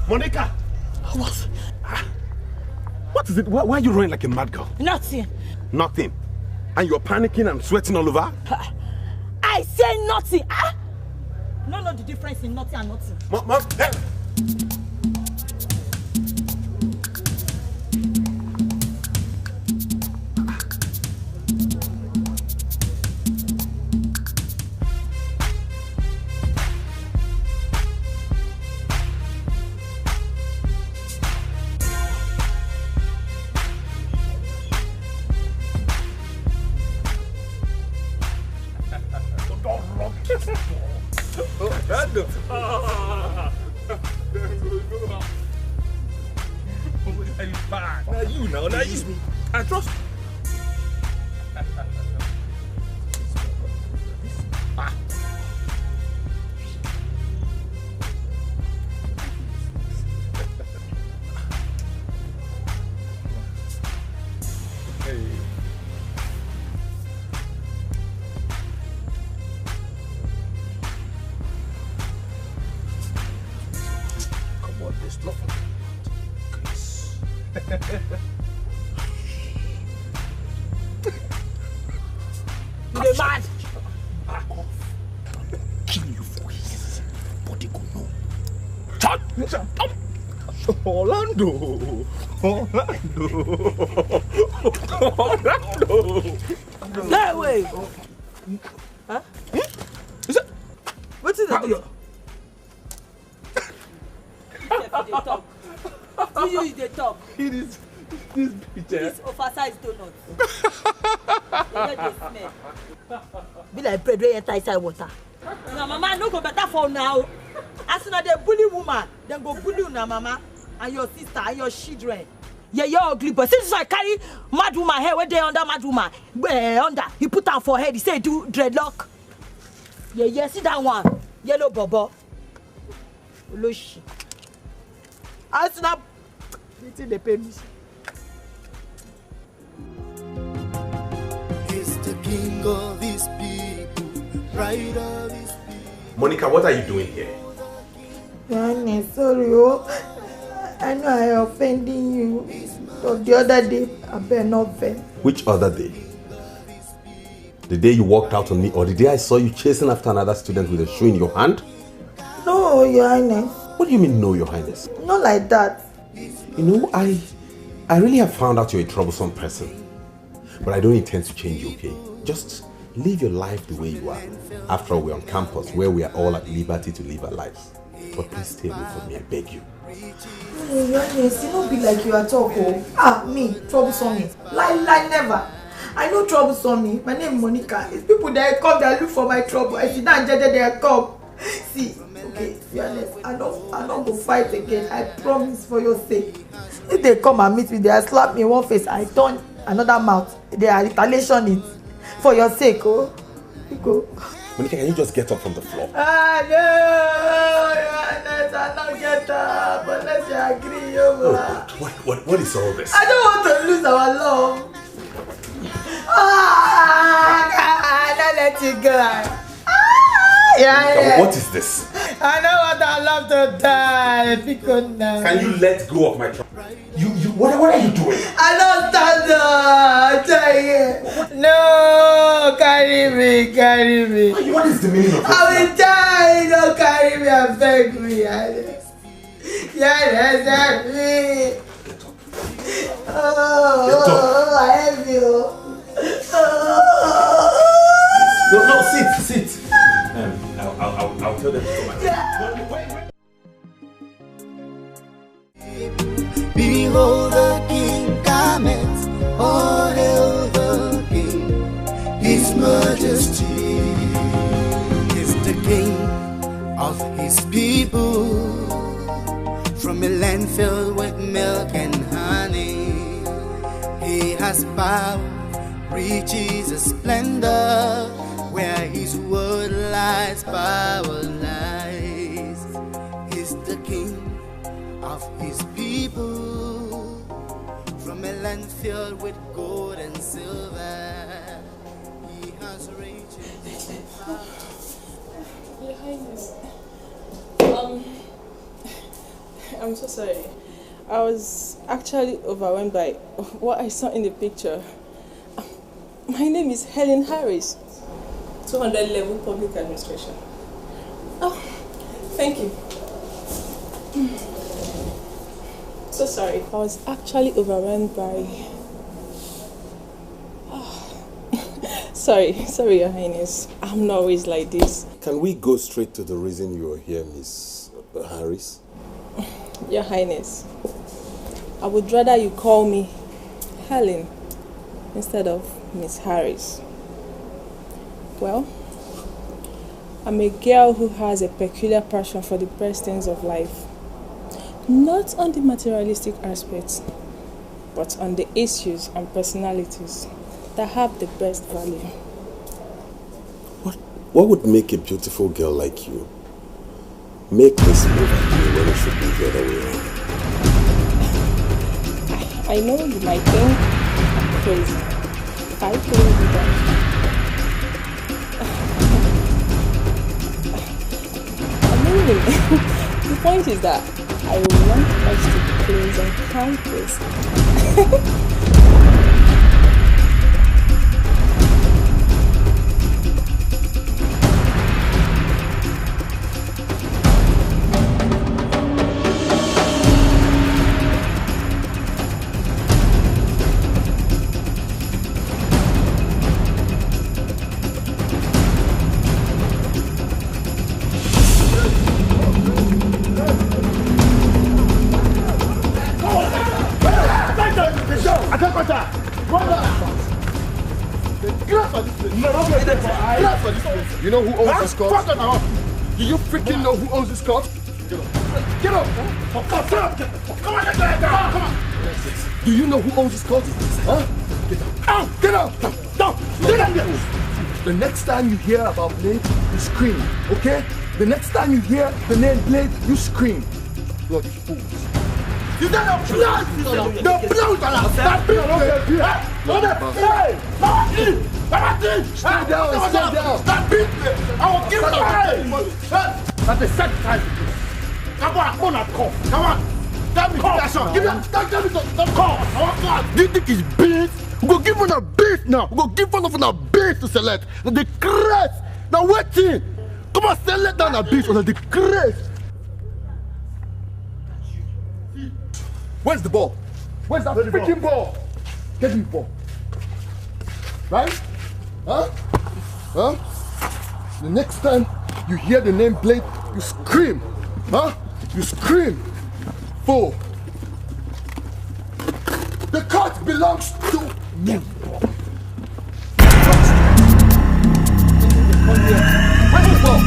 Monica! What? What is it? Why are you running like a mad girl? Nothing. Nothing. And you're panicking and sweating all over? I say nothing. Ah? No, the difference in nothing and nothing. Mom, hey. Now use me. I trust. Come on, this not for Chris. You're mad. Back off. Kill you for his body go no. Shut up. Orlando. No way. Huh? Is it? What is that? You they talk. It is this picture. This oversized donut. They smell. Be like bread wey enter inside water. Now mama no go better for now. As soon as they bully woman, then go bully una mama and your sister and your children. Yeah, you're ugly, but since I carry mad woman hair where they under mad woman, under he put on for head, he say do dreadlock. Yeah, see that one, yellow bobo. Oloshi. As soon as they pay me. He's the king of his people, pride of his people. Monica, what are you doing here? Honey, sorry, I know I offending you. But the other day, I better not offend. Which other day? The day you walked out on me, or the day I saw you chasing after another student with a shoe in your hand? No, Your Highness. What do you mean, no, Your Highness? Not like that. You know, I really have found out you're a troublesome person. But I don't intend to change you, okay? Just live your life the way you are. After all, we're on campus where we are all at liberty to live our lives. But please stay away from me, I beg you. Hey, Your Highness, you don't be like you at all, oh. Me, troublesome me. Lie, never. I know troublesome me. My name is Monica. It's people that come that look for my trouble. I sit down, they come. See, okay, Your Highness, I don't go fight again. I promise for your sake. If they come and meet me, they slap me in one face, I turn another mouth. They are retaliation it. For your sake, oh. You go. Monica, can you just get up from the floor? No, Your Highness, I don't get up. Unless you agree, What is all this? I don't want to lose our love. Don't let you go. Monica, what is this? I don't want our love to die. Can you let go of my trouble? What are you doing? I don't stand up. No, carry me. What is the meaning of this? I will die. Don't carry me and beg me. Yes, me. Oh, I have you. Oh. is it. I'll tell them to come back. Yeah. Wait. Behold the King cometh, all hail the King, His Majesty is the King of His people, from a land filled with milk and honey. He has power, riches, and splendor, where His word lies, power lies. He's the King of His people, from a land filled with gold and silver. He has riches and power. Your Highness, I'm so sorry. I was actually overwhelmed by what I saw in the picture. My name is Helen Harris, 200 level public administration. Oh, thank you. So sorry. I was actually overwhelmed by... Sorry, Your Highness. I'm not always like this. Can we go straight to the reason you are here, Miss Harris? Your Highness, I would rather you call me Helen instead of Miss Harris. Well, I'm a girl who has a peculiar passion for the best things of life. Not on the materialistic aspects, but on the issues and personalities that have the best value. What would make a beautiful girl like you make this move at me when it should be the other way around? I know you might think I'm crazy. I told you that. The point is that I want us to be close and campus. You know who owns this court? Do you freaking know who owns this court? Get up! Come on! Do you know who owns this court? Huh? Get up! Get up! The next time you hear about Blade, you scream, okay? The next time you hear the name Blade, you scream. Bloody fools. You don't know blood! The blood! That big stay down! That big I will give it away! That's the second time. Come on, come on! Tell me that's all. Give me the call. Do you think it's beef? We go give one a beef now. We go give one of a beef to select. The crest. Now waiting. Come on, select down a beef on the crest. Where's the ball? Where's that freaking ball? Get me the ball. Right? Huh? The next time you hear the name Blade, you scream. Huh? You scream. Fool. The court belongs to me. Where's the ball?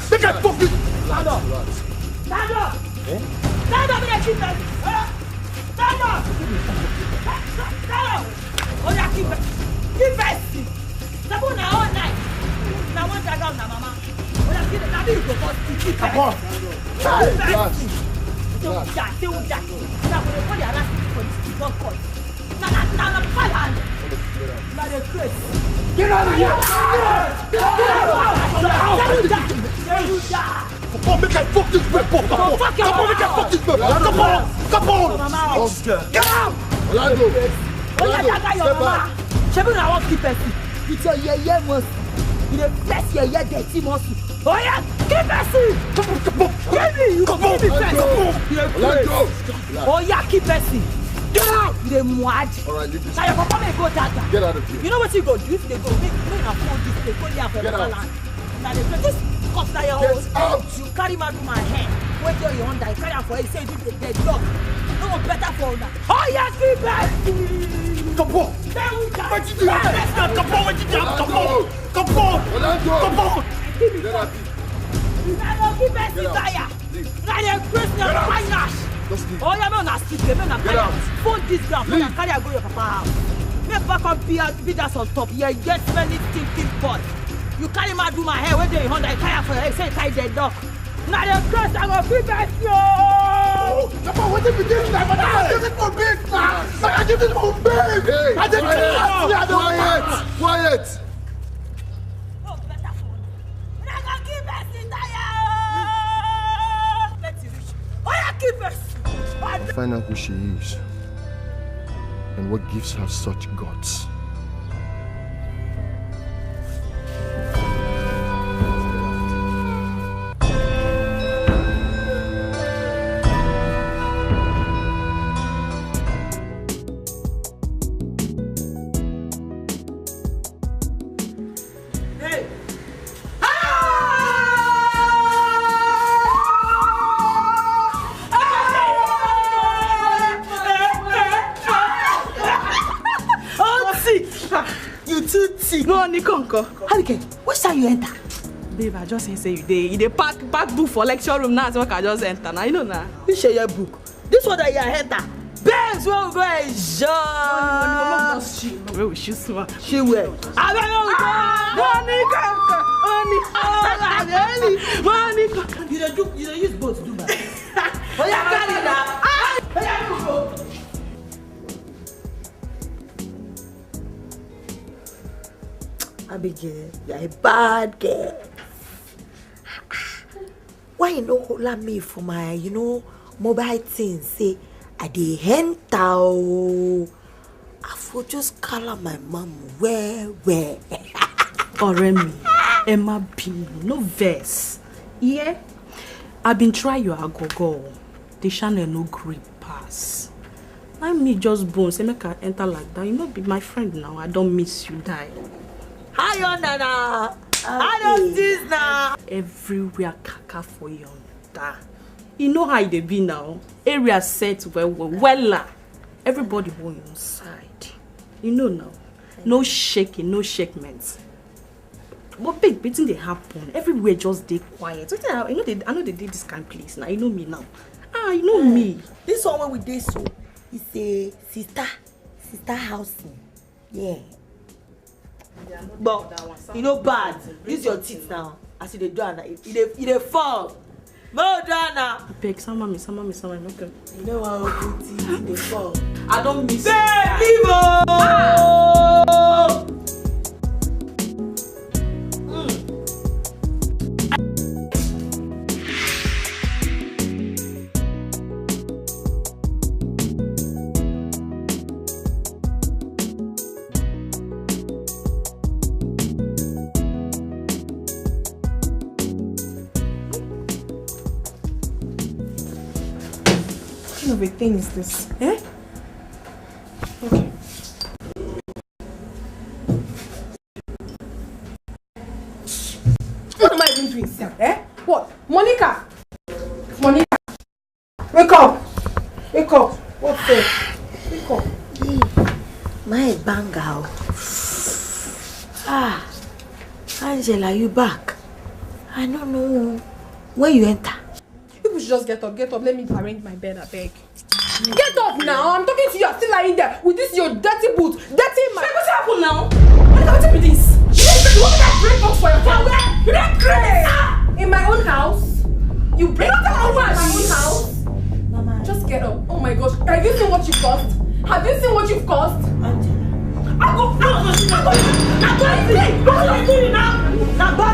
They can focus. Stand up. Stand up. Stand up. Stand up. Stand up. Oh yeah, keep it. Keep it. Sabu na all night. Na one tag out na mama. Oh yeah, keep it. Na you go first. Keep it. Come on. Stay with that. Now we go there last for this dog court. Na fire. Na the crate. Get out of here! Get out! Come on, make I fuck this babe. Come on, make I fuck this babe. Come on. Get out. Orlando, step back. Shebu na wan keep person. With your yeye mercy. You dey flex yeye dirty mercy. Oh yeah, keep person. Come on. Give me, you give me first. Orlando. Oh yeah, keep person. Get out. You dey mad. Alright, leave this. Now your papa may go that guy. Get out of here. You know what you go do if they go? Make na phone this place. Go there for Get out. land. Now they play this cup na your own. Out. You carry man to my head. Wait till you under. You carry am for head. Say you do the dead dog. No one better for that. Oh yeah, keep person. Come on. What you doing? Come on, what you doing? Come on. Come on. Come on. Get out. Now keep person tire. Now they press your finance. Oh yeah, man, na stick, man, na carry. Phone this ground, man, carry go your papa house. Make back up beat us on top. Yeah, get smelly thinking pot. You carry my do my hair when they Honda carry for your say carry the dog. Now they cross I go feed us yo. Come on, what did we do now? I give it for big, man. I give it for big. I did quiet. Find out who she is and what gives her such guts. Hurricane, which time you enter? Babe, I just say you dey pack book for lecture room now, so I can just enter. Now you know now. You share your book. This one that you enter. Babes, we'll go enjoy. Where we shoot smart. She will. I don't know. You don't use both to do that. Oh yeah, carry that. Oh yeah, go. Abigail, you're a bad girl. Why you no hold me for my, mobile thing? Say, I dey enter. I for just call my mom where. Oremi, Emma Bino, no verse. Yeah, I've been trying your agogo. The channel no grip pass. I me just bone, say make I enter like that. You know, be my friend now. I don't miss you, die. Hi, Nana. I don't this now. Everywhere kaka for you. You know how they be now. Area set well. Everybody on your side. You know now. No shaking, no shakements. But big beating they happen. Everywhere just they quiet. So I know they did this kind of place now. You know me now. You know me. This one where we did so. It's a sister housing. Yeah. But you know bad. Use your teeth now. I see the door now. It fall. More now. Beg, some mommy. Okay. You know how good teeth they fall. I don't miss you. Of a thing is this? Eh? Okay. What am I even doing, sir? Eh? What? Monica! Wake up! What's it? Wake up! My banga. Angela, you back? I don't know. When you enter? People should just get up. Let me arrange my bed, I beg. Get up now! I'm talking to you. I'm still lying there with this your dirty boot. Dirty my. What's happened now? What be this? You want me to break up for your family? You don't crazy! In my own house? You break up in my own house? Mama. Just get up. Oh my gosh. Have you seen what you've cost?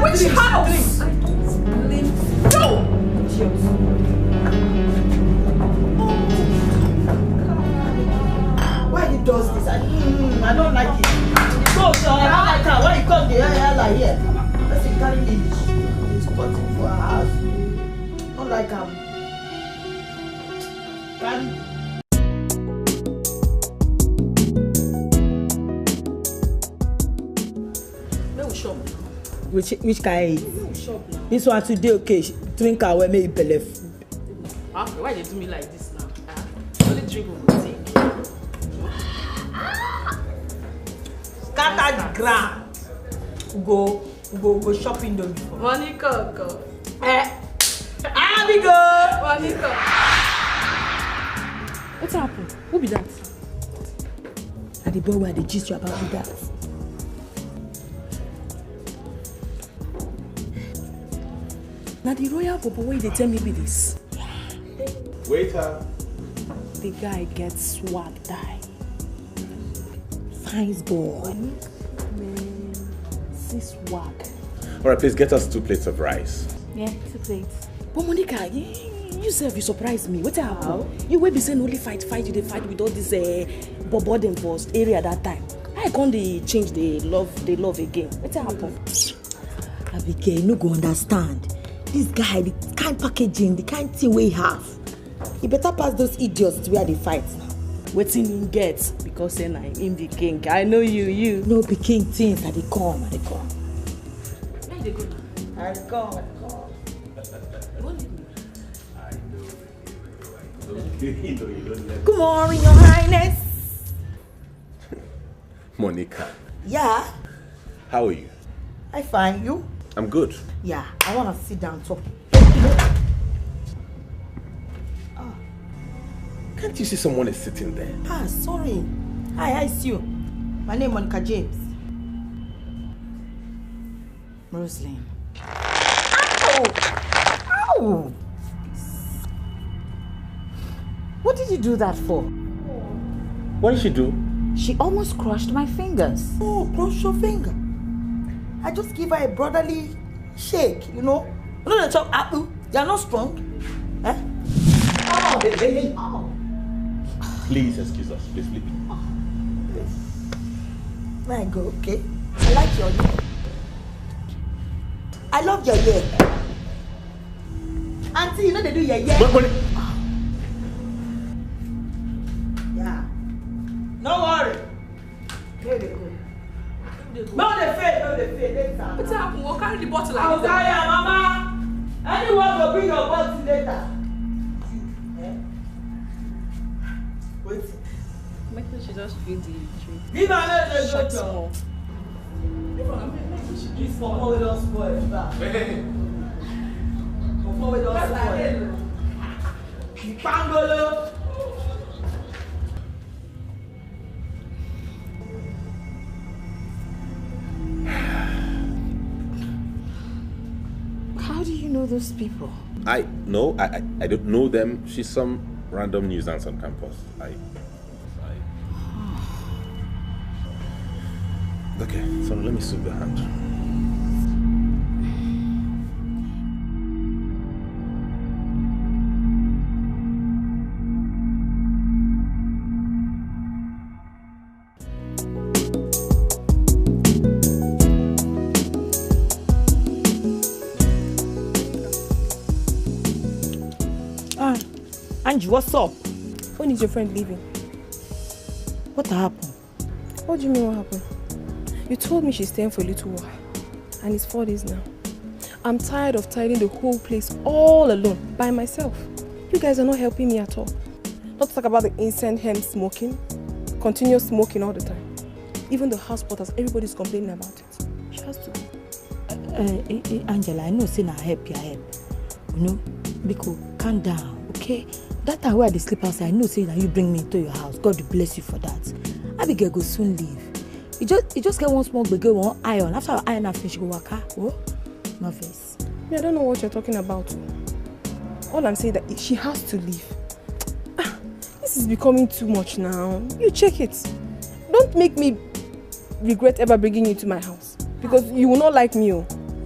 Which house? Why he does this? I don't like it. Go, sir. I don't like her. Why you come the hell here? Let's carry me. He's cutting for her house. Don't like him. Carry. Which kind? This one today, okay. Drink away, maybe believe. Why they do me like this now? Only drink will take. Scatter the ground. Go shopping though. Money coco. We go. Money coco. What's happened? Who be that? And the boy where they gist you about be that. Now the royal popo way they tell me be this. Waiter. The guy gets swag die. Fine boy. Man, see swag. Alright, please get us 2 plates of rice. Yeah, 2 plates. But Monica, you self, you surprised me. What happened? You will be saying only fight, you dey fight with all this bobo dem for area that time. I can't change the love again. What happened? Abigail, you no go understand. This guy, the kind packaging, the kind thing we have. He better pass those idiots where they fight now. Waiting in gets because then I'm in the king. I know you. No be king things at the come. Where they go now? I come. Good morning, Your Highness. Monica. Yeah, How are you? I find you. I'm good. Yeah, I want to sit down talk. Can't you see someone is sitting there? Sorry. Hi, I see you. My name is Monica James. Roslyn. Ow! What did you do that for? What did she do? She almost crushed my fingers. Oh, crush your finger. I just give her a brotherly shake, you know. You know they talk apple. They are not strong. Eh? Oh, baby. Oh. Please excuse us. Please leave. My God, okay. I like your hair. I love your hair. Auntie, you know they do your hair. Yeah. No worry. Here they go. No, they fail. What's happened? We'll carry the bottle like I'll this. carry her, Mama. Anyone will bring your bottle later. Wait. Make sure she just feed the drink. Give her another Shut good small. This for we don't spoil. Before we don't spoil. Pangolo. How do you know those people? I don't know them. She's some random nuisance on campus. Okay, so let me soak the hand. Angie, what's up? When is your friend leaving? What happened? What do you mean what happened? You told me she's staying for a little while. And it's 4 days now. I'm tired of tidying the whole place all alone, by myself. You guys are not helping me at all. Not to talk about the incense hemp smoking. Continuous smoking all the time. Even the house porters, everybody's complaining about it. She has to go. Angela, I know say na help ya help. You know, because calm down, okay? That time where I sleep outside, I know say that you bring me into your house. God will bless you for that. Abigail go soon leave. You just get one small bagel, one iron. After I iron and finish, go waka. Oh, my face. I don't know what you're talking about. All I'm saying that she has to leave. This is becoming too much now. You check it. Don't make me regret ever bringing you to my house. Because you will not like me.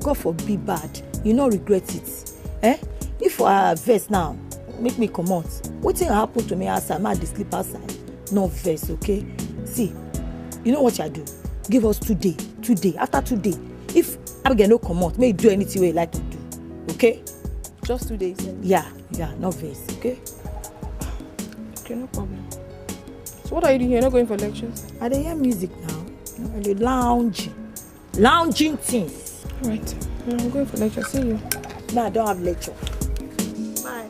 God forbid bad. You not regret it. If for our verse now, make me come out. What thing happen to me outside? I dey sleep outside. No verse, okay? See, you know what you do? Give us 2 days. 2 days. After 2 days, if Abigail no come out, may you do anything you like to do. Okay? Just 2 days. Yeah, no verse, okay? Okay, no problem. So what are you doing here? You're not going for lectures? I dey hear music now. I dey lounging things. Alright. I'm going for lecture. See you. No, I don't have lecture. Bye.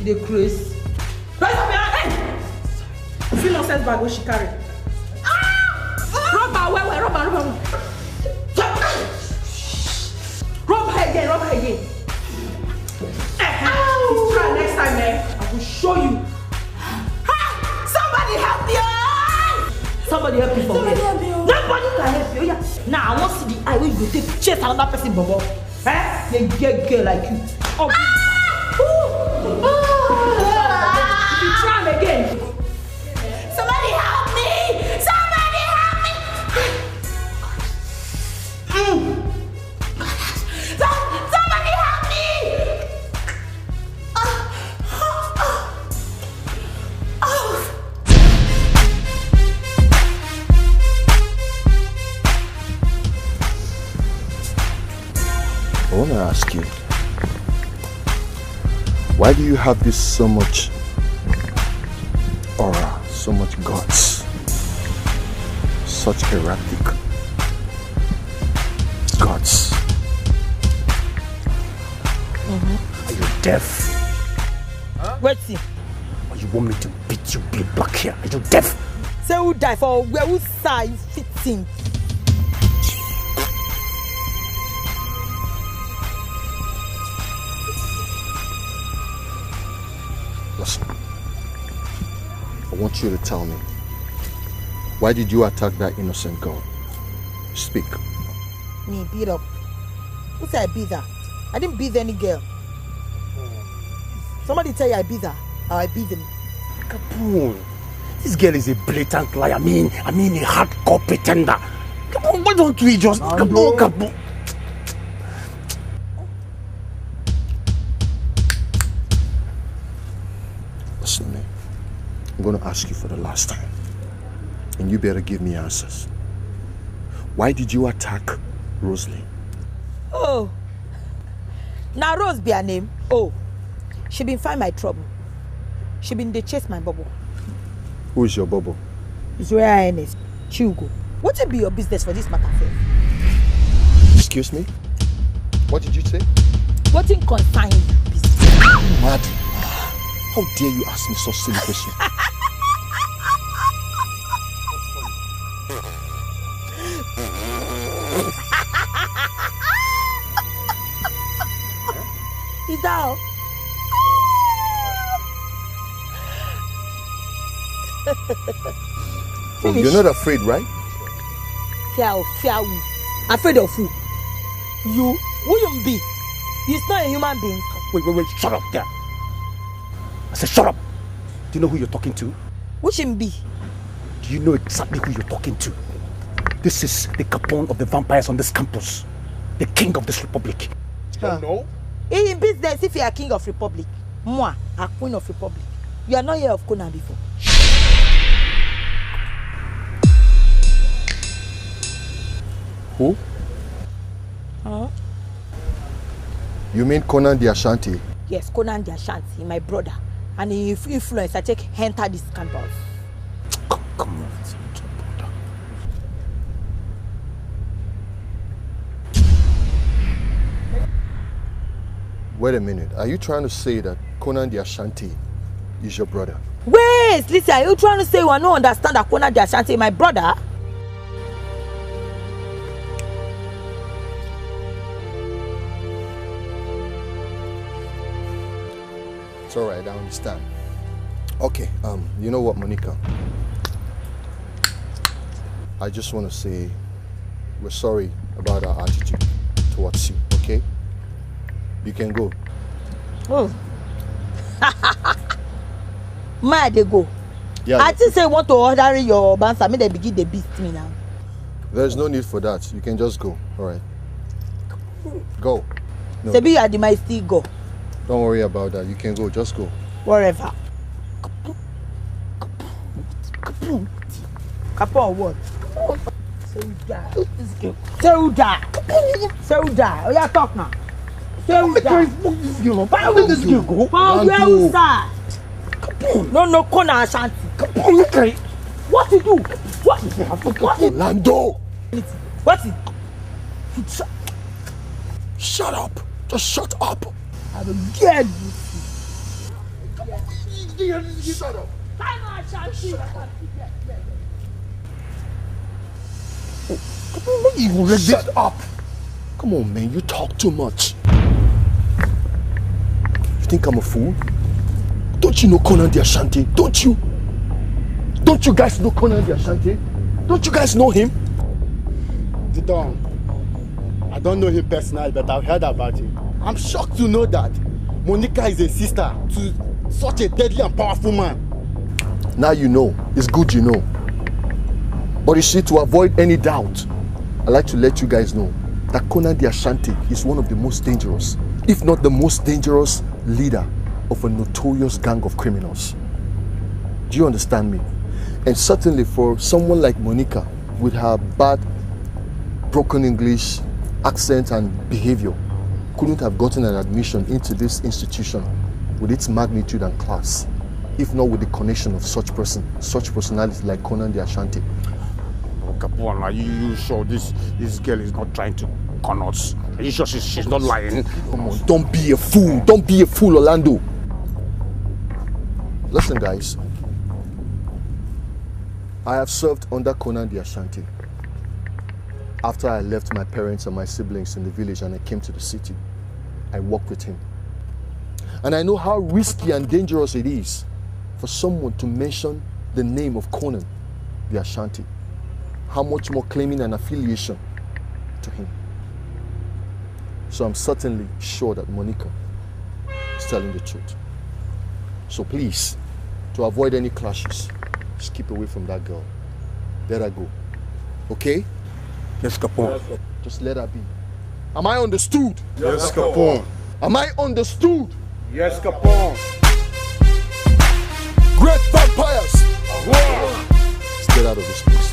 The craze. Rise up your hand! See nonsense bag what she carry. Rubber, where? Rubber. Rub her again. Try next time, I will show you. Somebody help me! Somebody help me for me. Nobody can help you. Yeah. Now I want to see the eye where you go take chase another person, Bobo. They get girl like you. If you try him again. Somebody help me! Somebody help me! Somebody help me! I want to ask you, why do you have this so much aura, so much guts, such erratic guts? Are you deaf? Wait. Or you want me to beat you big back here? Are you deaf? Say who die for where who say you fit think? Listen, I want you to tell me, why did you attack that innocent girl? Speak. Me beat up. Who said I beat her? I didn't beat any girl. Somebody tell you I beat her, or I beat them. Kapoon, this girl is a blatant liar. I mean a hardcore pretender. Come on, why don't we just... Kapoon. Listen to me. I'm going to ask you for the last time. And you better give me answers. Why did you attack Rosalie? Oh. Now Rose be her name. Oh. She been find my trouble. She been dey chase my bubble. Who is your bubble? His Royal Highness, Chiugo. What will be your business for this matter? Excuse me? What did you say? What in concern you? Mad. How dare you ask me such silly questions? Is that Oh, you're not afraid, right? Fear. Afraid of who? You? Who you be? He's not a human being. Wait, shut up there. I said shut up. Do you know who you're talking to? Who should be? Do you know exactly who you're talking to? This is the Capone of the vampires on this campus. The king of this republic. No? In business, if you are king of republic, moi, a queen of republic, you are not here of Conan before. Who? Huh? You mean Conan the Ashanti? Yes, Conan the Ashanti, my brother. And if influence, I take enter this campus. Come on. Wait a minute. Are you trying to say that Conan the Ashanti is your brother? Wait, listen, are you trying to say you don't understand that Conan the Ashanti is my brother? It's all right, I understand. Okay, you know what, Monica? I just want to say we're sorry about our attitude towards you, okay? You can go. Oh. Ma, they go. Yeah, I think say want to order your bansa, me they begin the beast me now. there's no need for that. You can just go, all right? Go. No, Sebi you are the my still go. don't worry about that. You can go, just go. Wherever. Kapon what? Seuda. Oh yeah, talk now. Seuda. Why would this girl go? Where sir? No, corner Ashanti. What you do? What? Orlando! What is? Shut up! Just shut up! I don't get you. Shut up! Shut up! Come on, man, you talk too much. You think I'm a fool? Don't you know Conan the Ashanti? Don't you? Don't you guys know Conan the Ashanti? Don't you guys know him? Didon, I don't know him personally, but I've heard about him. I'm shocked to know that Monica is a sister to such a deadly and powerful man. Now you know. It's good you know. But you see, to avoid any doubt, I'd like to let you guys know that Conan the Ashanti is one of the most dangerous, if not the most dangerous, leader of a notorious gang of criminals. Do you understand me? And certainly for someone like Monica, with her bad, broken English, accent and behavior, couldn't have gotten an admission into this institution with its magnitude and class, if not with the connection of such personality like Conan the Ashanti. Capone, are you sure this girl is not trying to con us? Are you sure she's not lying? Come on, don't be a fool. Don't be a fool, Orlando. Listen, guys. I have served under Conan the Ashanti. After I left my parents and my siblings in the village and I came to the city, I worked with him. And I know how risky and dangerous it is for someone to mention the name of Conan the Ashanti. How much more claiming an affiliation to him. So I'm certainly sure that Monica is telling the truth. So please, to avoid any clashes, just keep away from that girl. Let her go. Okay? Yes, Capone. Just let her be. Am I understood? Yes, Capone. Am I understood? Yes, Capone. Great vampires! Let's get out of this place.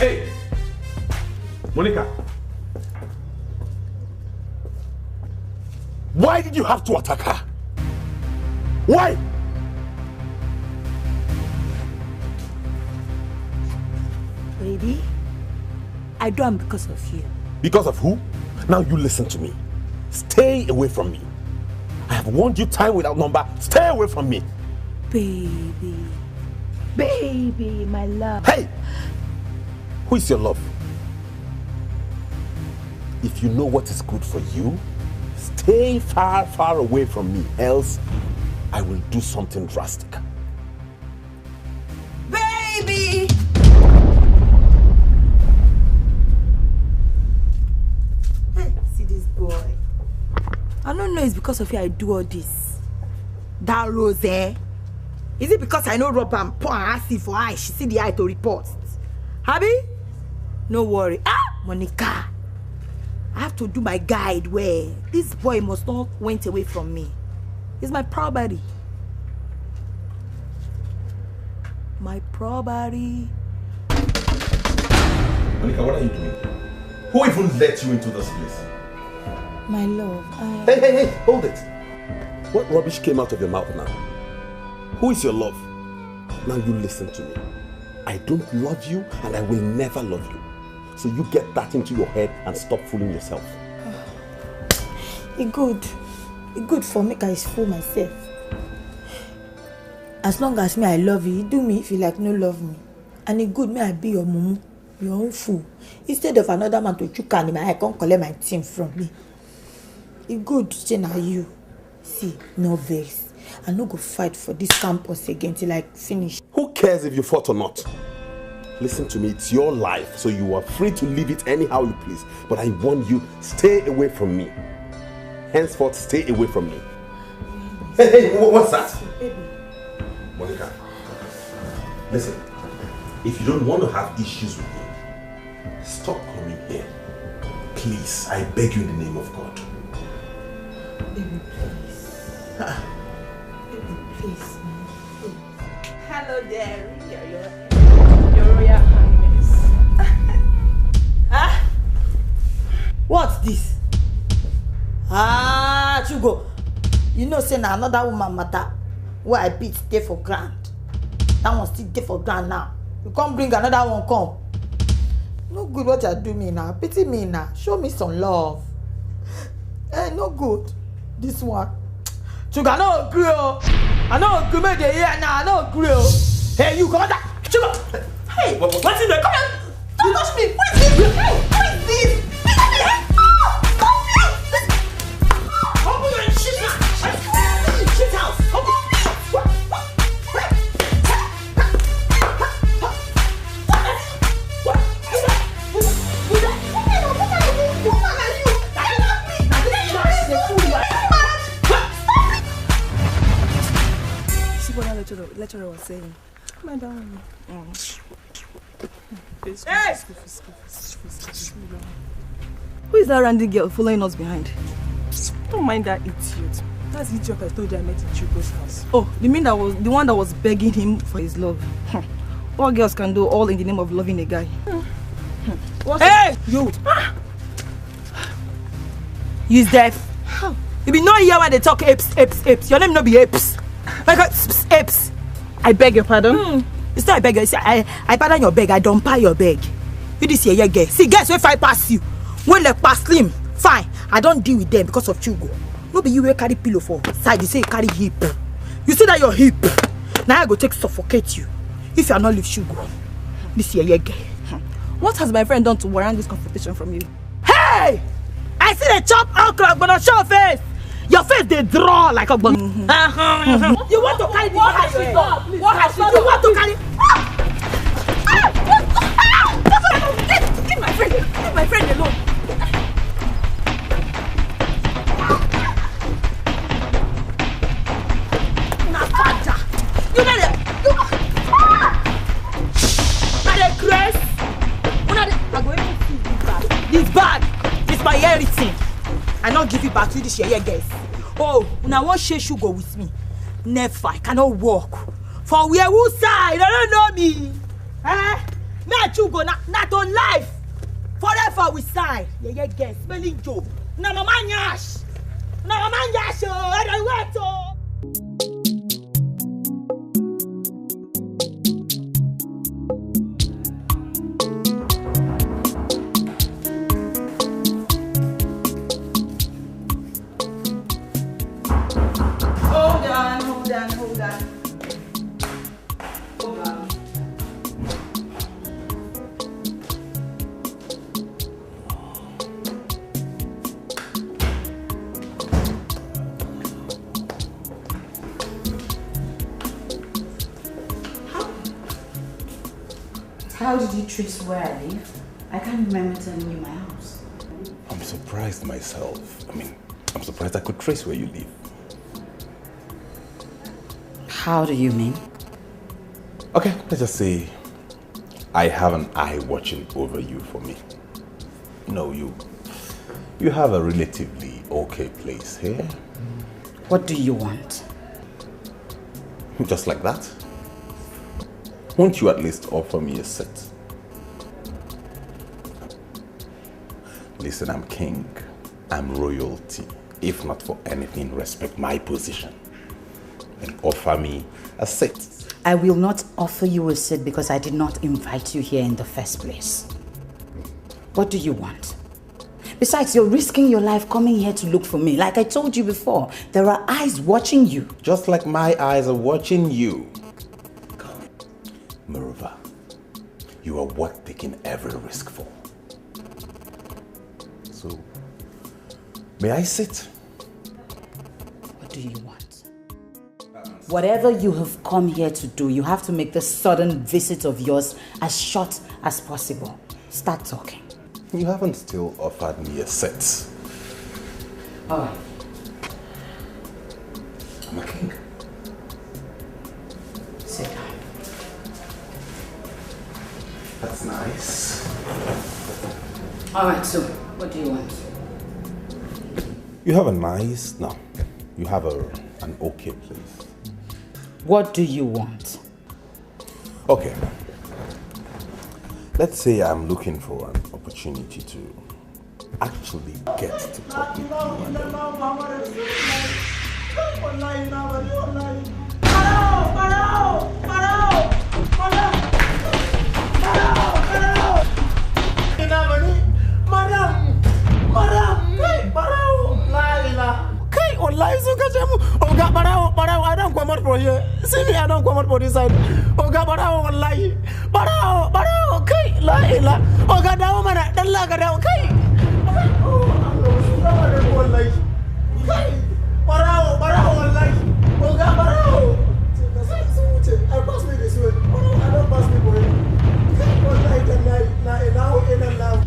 Hey, Monica. Why did you have to attack her? Why? Baby, I do am because of you. Because of who? Now you listen to me. Stay away from me. I have warned you time without number. Stay away from me. Baby. Baby, my love. Hey! Who is your love? If you know what is good for you, stay far, far away from me. Else, I will do something drastic. Baby! Hey, see this boy. I don't know it's because of you I do all this. That Rose, eh? Is it because I know Rob and pour and ask for eye? She see the eye to report. Happy? No worry. Ah, Monica. I have to do my guide where this boy must not went away from me. He's my property. My property. Monica, what are you doing? Who even let you into this place? My love, Hey, hold it. What rubbish came out of your mouth now? Who is your love? Now you listen to me. I don't love you and I will never love you. So you get that into your head and stop fooling yourself. Good. It's good for me because I fool myself. As long as me I love you do me if you like no love me. And it's good me I be your mumu, your own fool. Instead of another man to chook on him, I can't collect my team from me. It's good to say now you. See, no vex. I no go fight for this campus again till I finish. Who cares if you fought or not? Listen to me, it's your life, so you are free to live it anyhow you please. But I warn you, stay away from me. Henceforth, stay away from me. Hey, what's that? Monica, listen, if you don't want to have issues with me, stop coming here. Please, I beg you in the name of God. Baby, please. Baby, please, man. Please. Hello there, your Royal Highness. Huh? What's this? Ah, Chugo. You know, say na another woman matter where I beat stay for ground. That one still stay for ground now. You can't bring another one come. No good what you do me now. Pity me now. Show me some love. Eh, no good. This one. Chugo, I don't agree. I don't agree with the year now. I don't agree. Hey, you got that? Chugo. Hey, what's in there? Come on. Don't touch me. What is this? Hey, what is this? Lecturer was saying, Madam. Hey! Who is that randy girl following us behind? Don't mind that idiot. That's the idiot I told you I met in Chugo's house. Oh, you mean that was the one that was begging him for his love? All girls can do all in the name of loving a guy. Hey! You! You's deaf. You be not here when they talk apes. Your name no be apes. Like apes. I beg your pardon. It's not I beg you. I pardon your beg. I don't pay your beg. You this here, girl. See, guess if I pass you, when they pass slim, fine. I don't deal with them because of Chugo. No be you will carry pillow for side. You say you carry hip. You see that your hip. Now I go take suffocate you. If you are not leave Chugo, this here, girl. What has my friend done to warrant this confrontation from you? Hey! I see the chop okra, but not show face. Your face they draw like a bun. You want to carry the What has she done? What has she done? You want to carry? Leave my friend alone. Nafata, you know that? Grace. I'm going to see this bag. This bag is my everything. I not give it back to this year, guys. Oh, now what share you go with me? Never, I cannot walk. For where who side? I don't know me. Eh? Not you go, not on life. Forever we side. Yeah, guys. Smelling Joe. Na mama nyash. Na mama nyash. I don't want to. Hold on. How did you trace where I live? I can't remember telling you my house. I'm surprised myself. I'm surprised I could trace where you live. How do you mean? Okay, let's just say I have an eye watching over you for me. No, you have a relatively okay place here. What do you want? Just like that? Won't you at least offer me a sit? Listen, I'm king. I'm royalty. If not for anything, respect my position. And offer me a seat. I will not offer you a seat because I did not invite you here in the first place. What do you want? Besides, you're risking your life coming here to look for me. Like I told you before, there are eyes watching you. Just like my eyes are watching you. Come. Moreover, you are worth taking every risk for. So, may I sit? What do you want? Whatever you have come here to do, you have to make this sudden visit of yours as short as possible. Start talking. You haven't still offered me a seat. Alright. I'm a king. Sit down. That's nice. Alright, so what do you want? You have a nice... No. You have an okay place. What do you want? Okay. Let's say I'm looking for an opportunity to actually get to talk with you and Oga Barao, I don't come out for here. See me, I don't come out for this side. Oga Barao, wallahi. Barao, okay, la ila. Oga Dao mana, dalla ga Dao, okay. Barao, wallahi. Oga Barao. I pass me this way. I don't pass me for here. Okay, wallahi, now.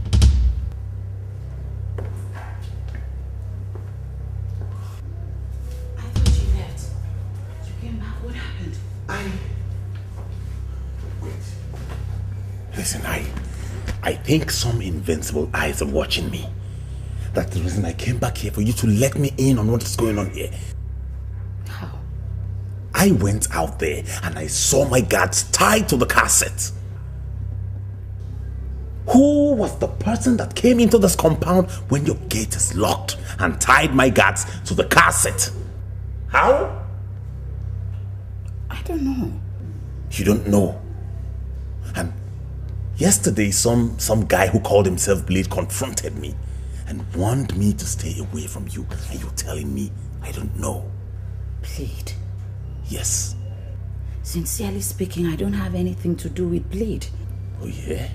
Listen, I think some invincible eyes are watching me. That's the reason I came back here, for you to let me in on what is going on here. How? I went out there and I saw my guards tied to the car seat. Who was the person that came into this compound when your gate is locked and tied my guards to the car seat? How? I don't know. You don't know? And yesterday, some guy who called himself Blade confronted me and warned me to stay away from you. And you're telling me I don't know? Blade? Yes. Sincerely speaking, I don't have anything to do with Blade. Oh, yeah?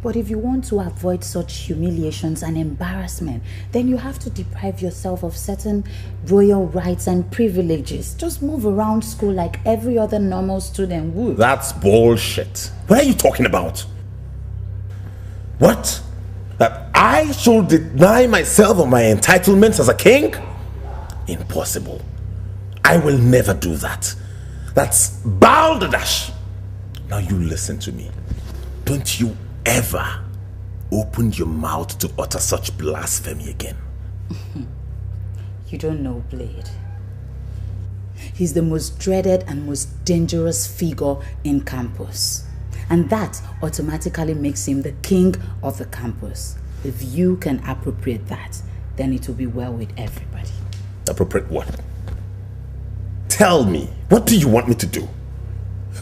But if you want to avoid such humiliations and embarrassment, then you have to deprive yourself of certain royal rights and privileges. Just move around school like every other normal student would. That's bullshit. What are you talking about? What? That I should deny myself of my entitlements as a king? Impossible. I will never do that. That's balderdash. Now you listen to me. Don't you ever open your mouth to utter such blasphemy again. You don't know Blade. He's the most dreaded and most dangerous figure in campus. And that automatically makes him the king of the campus. If you can appropriate that, then it will be well with everybody. Appropriate what? Tell me, what do you want me to do?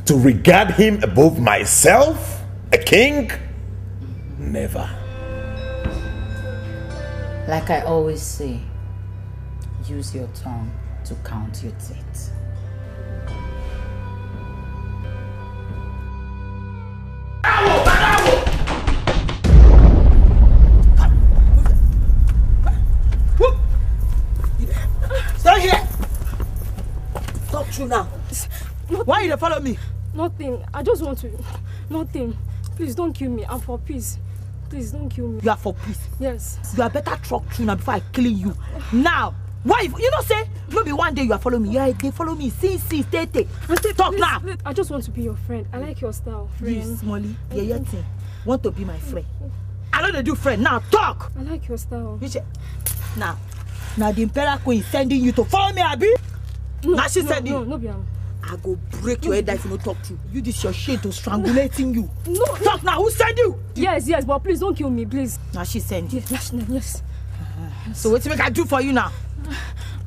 To regard him above myself? A king? Never. Like I always say, use your tongue to count your teeth. Stay here! Talk true now. Why you follow me? Nothing. I just want to... Nothing. Please don't kill me. I'm for peace. Please don't kill me. You are for peace? Yes. You are better talk true now before I kill you. Now! Why? You know say, maybe one day you are following me. Yeah, they follow me. See, stay. Talk please, now! Please. I just want to be your friend. I like your style, friend. You, Smolly, yeah, want to be my friend. I know they do friend. Now, talk! I like your style. Now the Imperial Queen is sending you to follow me, Abi? No, now she sending you. No, Biam. I go break your head if you don't talk to you. This your shit to strangulating you. No. Talk now, who send you? Yes, but please don't kill me, please. Now she send you. Yes. So what I do for you now?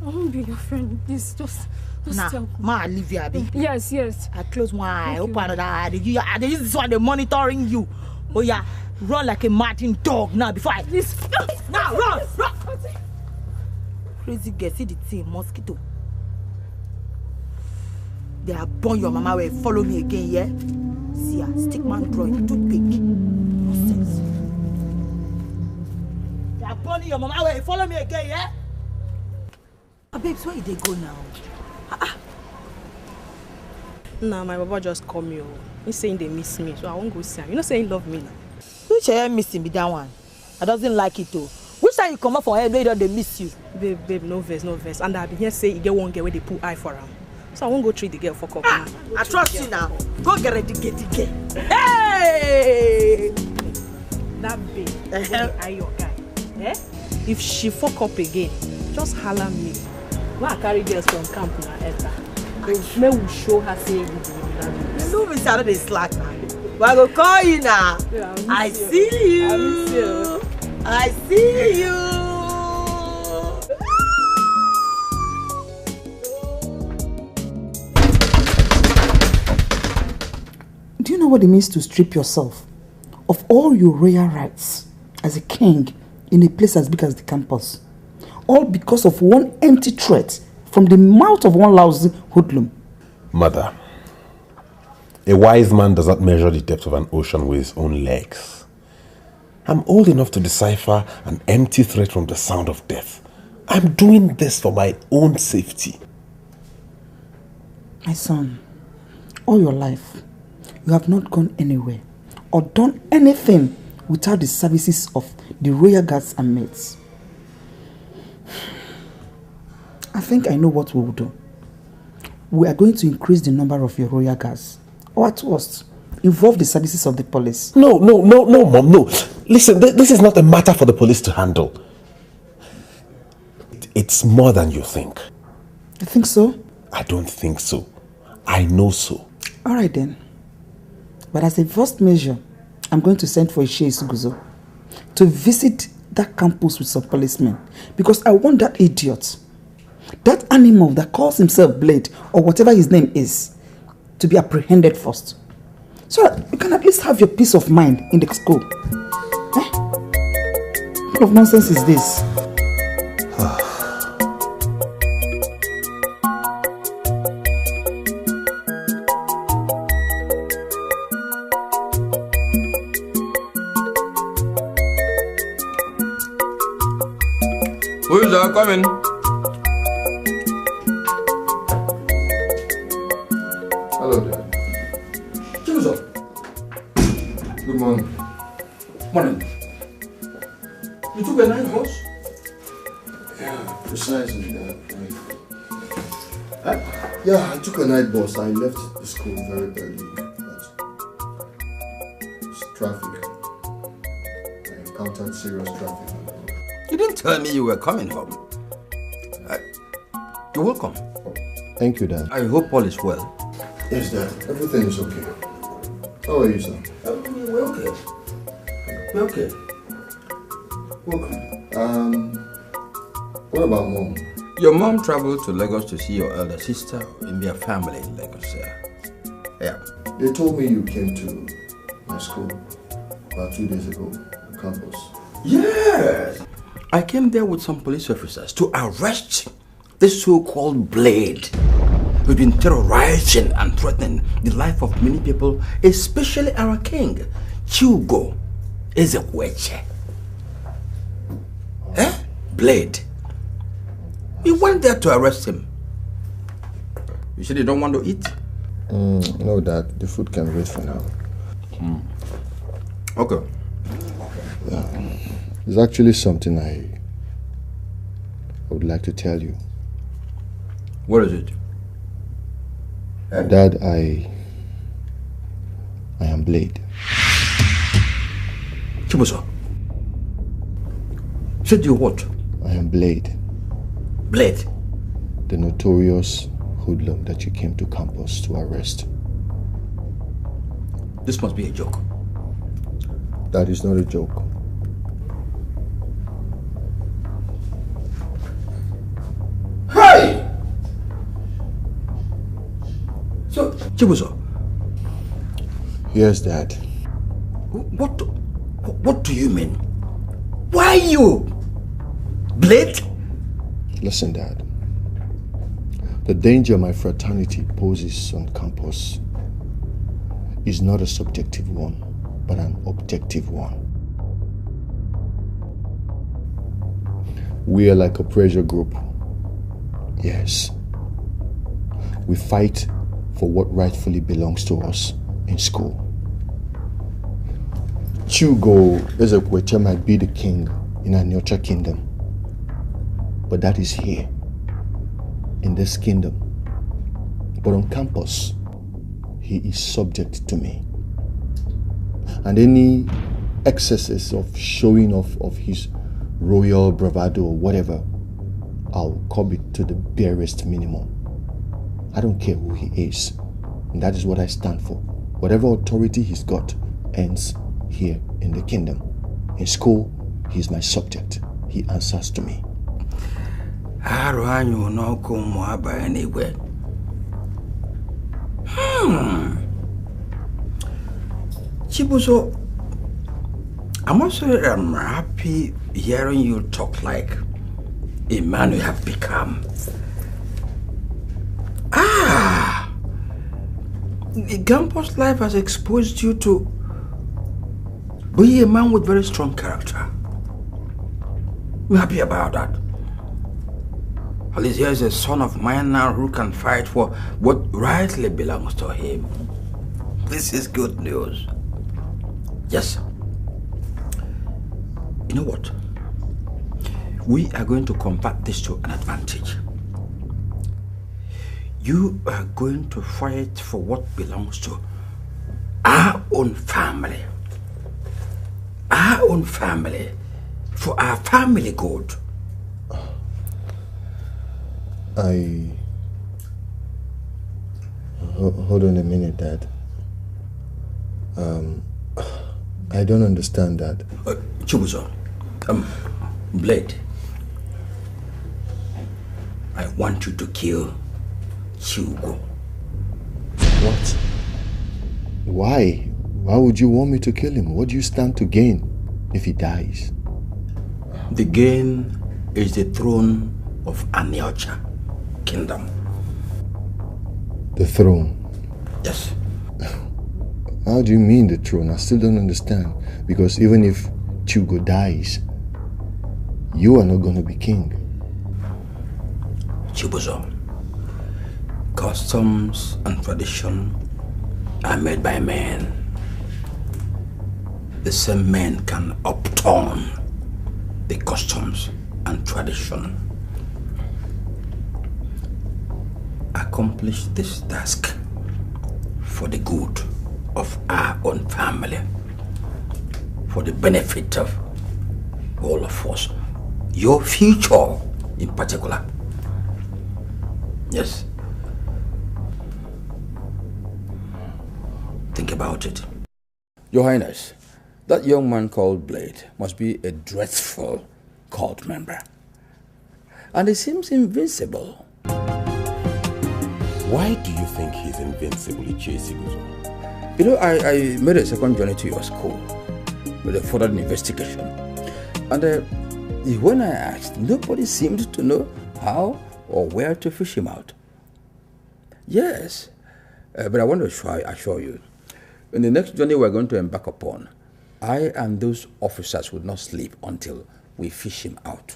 I won't be your friend. Please, just tell me. Ma, leave you, Abi. Yes. I close one eye, open another eye. They use this one, they're monitoring you. Oh yeah, Run like a maddened dog now before I... Now, run! Crazy girl, see the thing, mosquito. They are born your mama will follow me again, yeah? See ya, stick man drawing, too big. Nonsense. They are born your mama will follow me again, yeah? Oh, babes, where did they go now? Nah, my baba just called me. He's saying they miss me, so I won't go see him. You know, saying love me now. Which I missing be that one? I doesn't like it though. Which time you come up for her, they miss you? Babe, no verse. And I've been here say you get one girl where they put eye for him. So I won't go treat the girl for couple. I trust you now. Go get ready, Dikeh. Hey! That babe, I your guy. Eh? If she fuck up again, just holler me. Why I carry girls from camp now, Etta? May we show her say you do that. You know me, I don't slack now. But I go call you now. Yeah, I see you. I see you. Do you know what it means to strip yourself of all your royal rights as a king in a place as big as the campus? All because of one empty threat from the mouth of one lousy hoodlum. Mother, a wise man does not measure the depth of an ocean with his own legs. I'm old enough to decipher an empty threat from the sound of death. I'm doing this for my own safety. My son, all your life, you have not gone anywhere or done anything without the services of the royal guards and maids. I think I know what we will do. We are going to increase the number of your royal guards. Or at worst, involve the services of the police. No, Mom, no. Listen, this is not a matter for the police to handle. It's more than you think. You think so? I don't think so. I know so. All right then. But as a first measure, I'm going to send for Ishe Isuguzo to visit that campus with some policemen, because I want that idiot, that animal that calls himself Blade, or whatever his name is, to be apprehended first, so that you can at least have your peace of mind in the school. What kind of nonsense is this? Who is that coming? Hello, Dad. Chiwetalu. Good morning. Morning. You took a night bus? Yeah, precisely, Dad. Yeah, I took a night bus. I left the school very early. It's traffic. I encountered serious traffic. You didn't tell me you were coming home. You're welcome. Thank you, Dad. I hope all is well. Yes, Dad. Everything is okay. How are you, sir? We're okay. We're okay. Welcome. What about Mom? Your mom traveled to Lagos to see your elder sister in their family in Lagos. Yeah. They told me you came to my school about 2 days ago, on campus. Yes! I came there with some police officers to arrest this so-called Blade, who's been terrorizing and threatening the life of many people, especially our king, Chiwgo Ezekweche. Blade. We went there to arrest him. You said you don't want to eat? No, Dad. The food can wait for now. Okay. Yeah. There's actually something I would like to tell you. What is it? Dad, I am Blade. Chibuzo. Said you what? I am Blade. Blade? The notorious hoodlum that you came to campus to arrest. This must be a joke. That is not a joke. Hey! So, Chibuzo. Yes, Dad. What What do you mean? Why you? Blade? Listen, Dad. The danger my fraternity poses on campus is not a subjective one, but an objective one. We are like a pressure group. Yes. We fight for what rightfully belongs to us in school. Chugo Ezekweche might be the king in Anyocha kingdom, but that is here, in this kingdom. But on campus, he is subject to me. And any excesses of showing off of his royal bravado or whatever, I'll curb it to the barest minimum. I don't care who he is. And that is what I stand for. Whatever authority he's got ends here in the kingdom. In school, he's my subject. He answers to me. Chibuzo, I'm happy hearing you talk like a man you have become. The campus life has exposed you to be a man with very strong character. I'm happy about that. At least here's a son of mine now who can fight for what rightly belongs to him. This is good news. Yes. You know what? We are going to convert this to an advantage. You are going to fight for what belongs to our own family. Our own family. For our family good. Hold on a minute, Dad. I don't understand that. Chibuzo, Blade, I want you to kill Chiugo. What? Why? Why would you want me to kill him? What do you stand to gain if he dies? The gain is the throne of Aniocha kingdom. The throne? Yes. How do you mean the throne? I still don't understand. Because even if Chugo dies, you are not going to be king. Chibuzo, customs and tradition are made by men. The same men can upturn the customs and tradition. Accomplish this task for the good of our own family, for the benefit of all of us, your future in particular. Yes. Think about it. Your Highness, that young man called Blade must be a dreadful cult member. And he seems invincible. Why do you think he's invincible, Ichie? You know, I made a second journey to your school with a further investigation. And when I asked, nobody seemed to know how or where to fish him out. Yes, but I want to assure you, in the next journey we're going to embark upon, I and those officers will not sleep until we fish him out.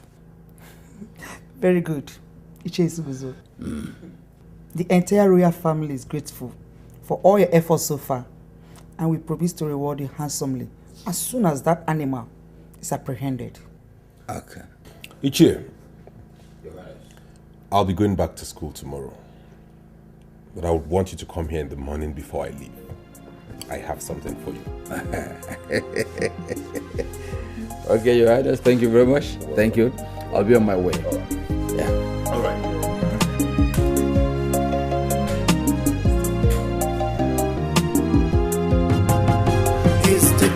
Very good. Ichie. The entire royal family is grateful for all your efforts so far, and we promise to reward you handsomely as soon as that animal is apprehended. Okay. Ichie, I'll be going back to school tomorrow, but I would want you to come here in the morning before I leave. I have something for you. Okay, Your Highness, thank you very much. Thank you. I'll be on my way. Yeah. All right.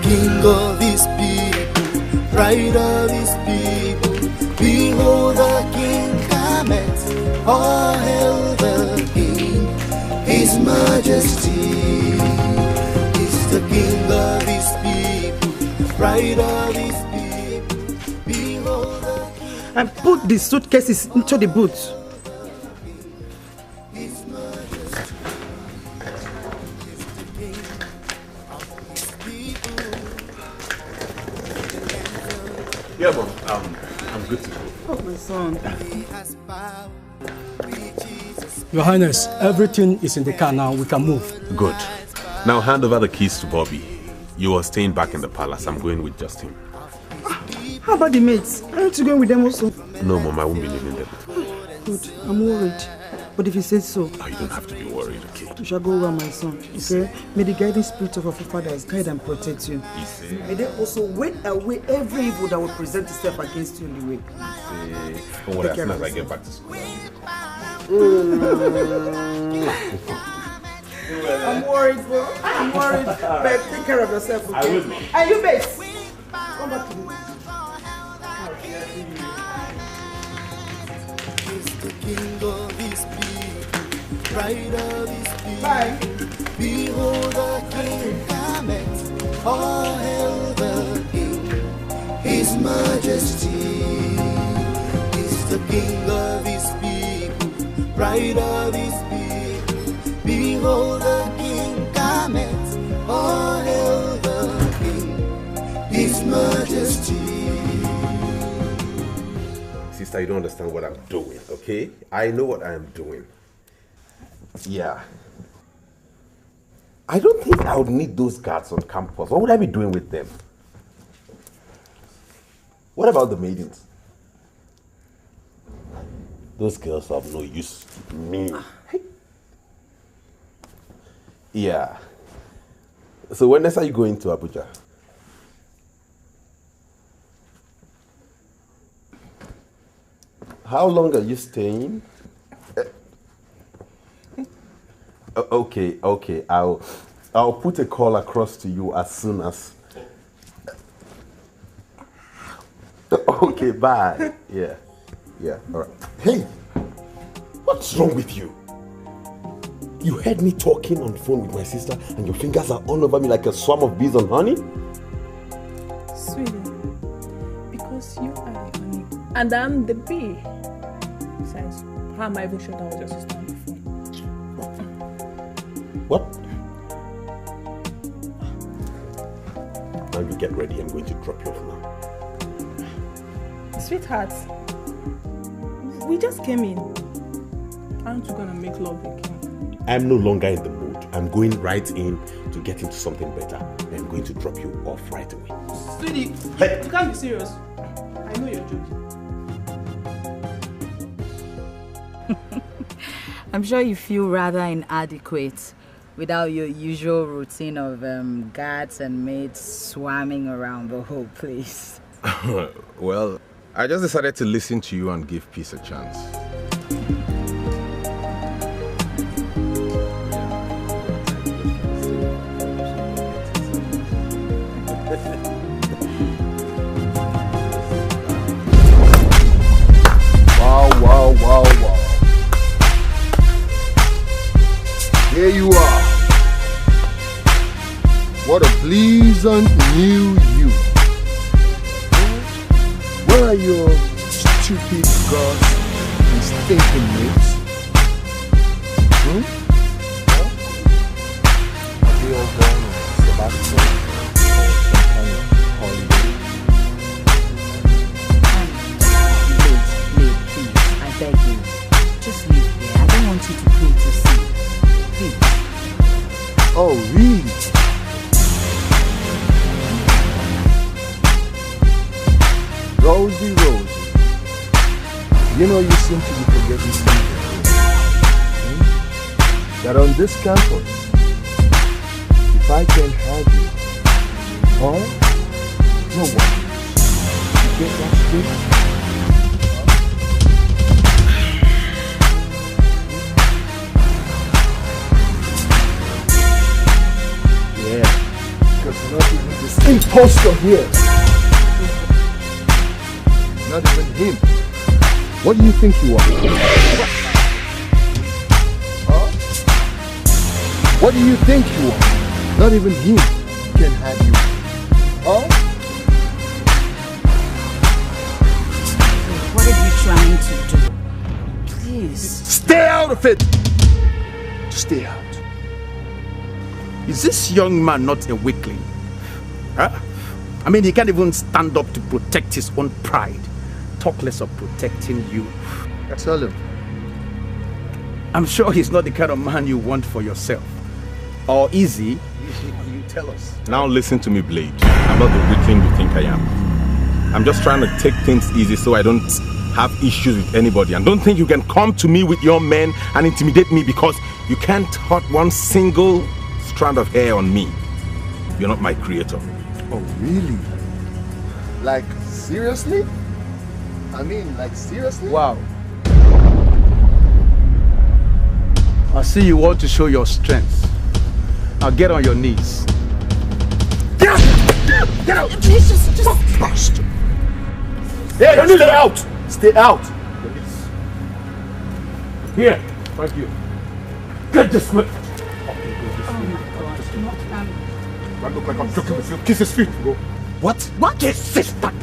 King of his people, pride of his people, behold the King cometh, all hail the King, his majesty is the King of his people, pride of his people. Behold the King. And put the suitcases into the boot. Yeah, Mom. I'm good to go. Oh, my son. Your Highness, everything is in the car now. We can move. Good. Now hand over the keys to Bobby. You are staying back in the palace. I'm going with just him. How about the mates? Aren't you going with them also? No, Mom, I won't be leaving them. Good. I'm worried. But if you say so... Oh, you don't have to be worried, okay? You shall go well, my son. Okay? May the guiding spirit of our fathers guide and protect you. May they also wait away every evil that will present itself against you in the way. Don't worry, as soon as I get back to school. I'm worried, bro. I'm worried. But take care of yourself, okay? I will. And you, mates. Come back to me. The King of his people, pride of his people. Bye. Behold the King cometh, all hail the King. His Majesty is the King of his people, pride of his people. Behold the King cometh, all hail the King. His Majesty. Sister, you don't understand what I'm doing, okay? I know what I am doing. Yeah. I don't think I would need those guards on campus. What would I be doing with them? What about the maidens? Those girls have no use to me. Yeah. So when next are you going to Abuja? How long are you staying? Okay. I'll put a call across to you as soon as. Okay, bye. Yeah, all right. Hey, what's wrong with you? You heard me talking on the phone with my sister and your fingers are all over me like a swarm of bees on honey? Sweetie, because you are the honey and I'm the bee. Besides, how am I even sure that was your sister on the phone? What? Now you get ready. I'm going to drop you off now. Sweetheart, we just came in. Aren't you gonna make love again? I'm no longer in the mood. I'm going right in to get into something better. I'm going to drop you off right away. Sweetie, Hey. you can't be serious. I know you're joking. I'm sure you feel rather inadequate without your usual routine of guards and maids swarming around the whole place. Well, I just decided to listen to you and give peace a chance. Wow. Here you are. What a pleasant new you. Where are your stupid gods and stinking mates? Have they all gone on sabbatical or some kind of holiday? Please, I beg you. Just leave here. I don't want you to go to see. Please. Oh, really? Rosie. You know you seem to be forgetting something. That on this campus, if I can have you, no one. You get that straight? Yeah, because not even this imposter here. Not even him. What do you think you are? Huh? What do you think you are? Not even him can have you. Huh? stay out of it. Stay out. Is this young man not a weakling? Huh? I mean, he can't even stand up to protect his own pride. Talk less of protecting you. Tell him. I'm sure he's not the kind of man you want for yourself. Or is he? You tell us. Now listen to me, Blade. I'm not the weakling you think I am. I'm just trying to take things easy so I don't have issues with anybody. And don't think you can come to me with your men and intimidate me because you can't hurt one single strand of hair on me. You're not my creator. Oh, really? Like, seriously? I mean, like, seriously? Wow. I see you want to show your strength. Now get on your knees. Get out! Get out! Please, just... Bastard! Hey, stay out! Stay out! Here, thank you. Get this way! I look like I'm joking with you. Kiss his feet, bro. What? What? Kiss his feet.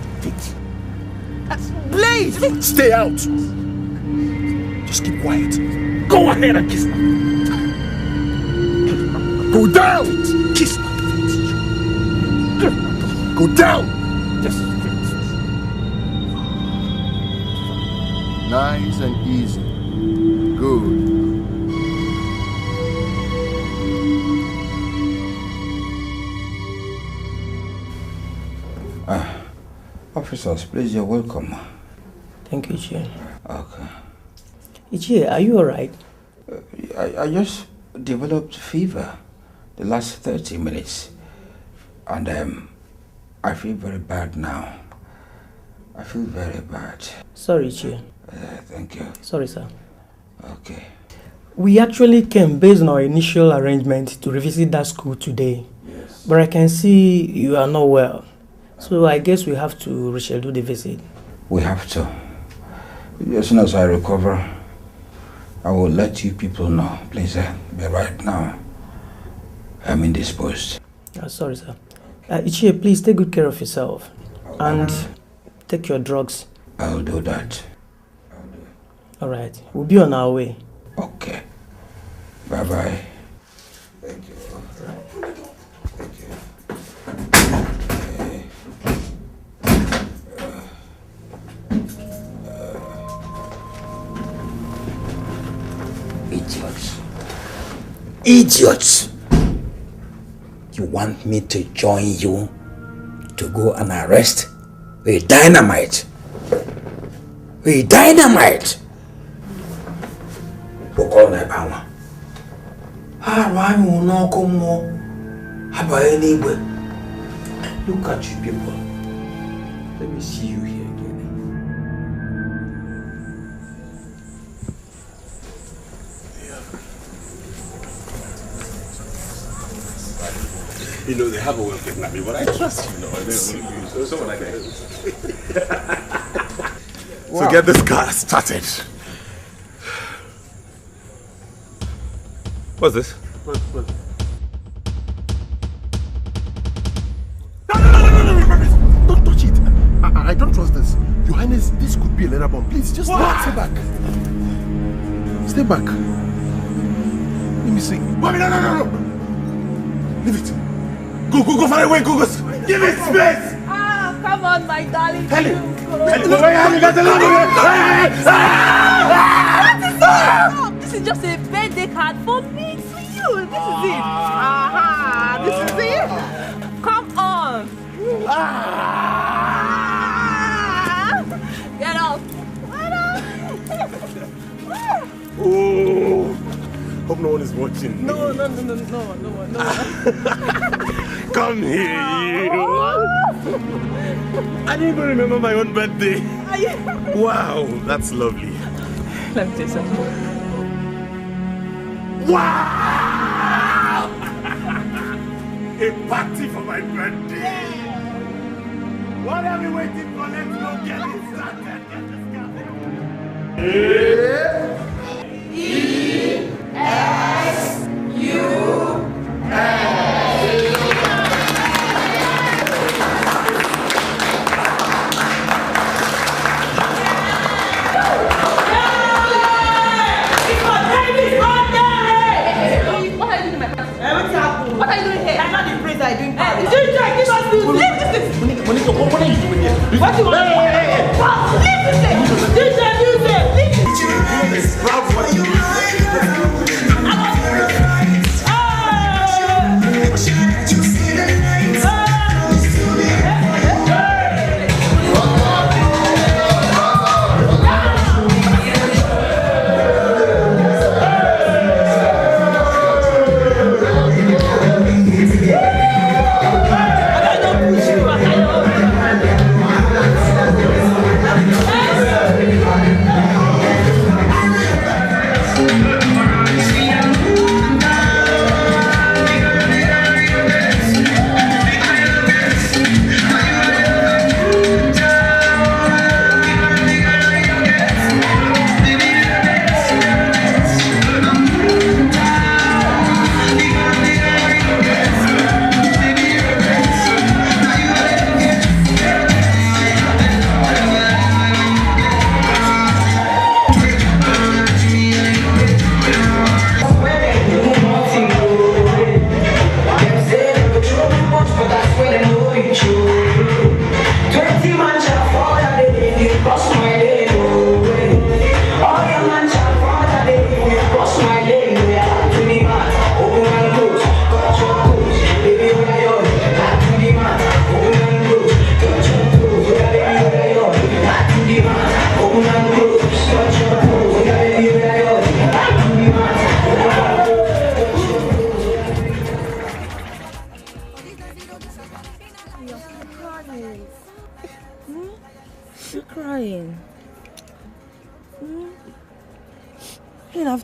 Blade! Stay out! Just keep quiet. Go ahead and kiss me. Go down! Kiss my feet. Go down! Just feet. Nice and easy. Good. Officers, please, you're welcome. Thank you, Ichie. Okay. Ichie, are you alright? I just developed fever the last 30 minutes. And I feel very bad now. I feel very bad. Sorry, Ichie. Thank you. Sorry, sir. Okay. We actually came based on our initial arrangement to revisit that school today. Yes. But I can see you are not well. So I guess we have to reschedule the visit. We have to. As soon as I recover, I will let you people know. Please, but right now, I'm indisposed. Sorry, sir. Ichie, please take good care of yourself. And take your drugs. I'll do that. Alright, we'll be on our way. Okay. Bye-bye. Thank you. Thank you. Idiots. Idiots! You want me to join you to go and arrest a dynamite? A dynamite! Look at you people. Let me see you here again. You know, they have a way of getting at me, but I trust you, know. I don't use so someone like that. So get this car started. What's this? What? No, don't touch it. I don't trust this. Your Highness, this could be a leather bomb. Please, just stay back. Stay back. Let me see. No. Leave it. Go far away, go. Give it space. Come on, my darling. Tell him. What is this? This is just a birthday card for me to you. This is it. This is it. Come on. Get up. Oh, hope no one is watching. No. Come here, you. I didn't even remember my own birthday. Wow, that's lovely. Let me tell you something. Wow! A party for my birthday. What are we waiting for? Let's go get it started. ESUS.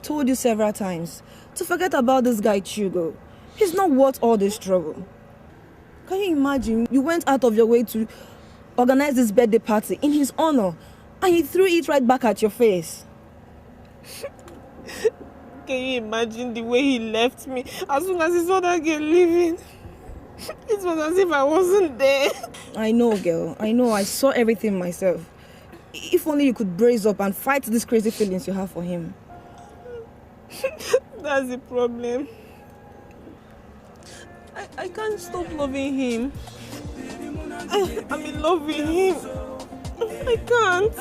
told you several times to forget about this guy Chigo. He's not worth all this trouble. Can you imagine? You went out of your way to organize this birthday party in his honor, and he threw it right back at your face. Can you imagine the way he left me as soon as he saw that girl leaving? It was as if I wasn't there. I know, girl. I know. I saw everything myself. If only you could brace up and fight these crazy feelings you have for him. That's the problem. I can't stop loving him. I'm in love with him. I can't.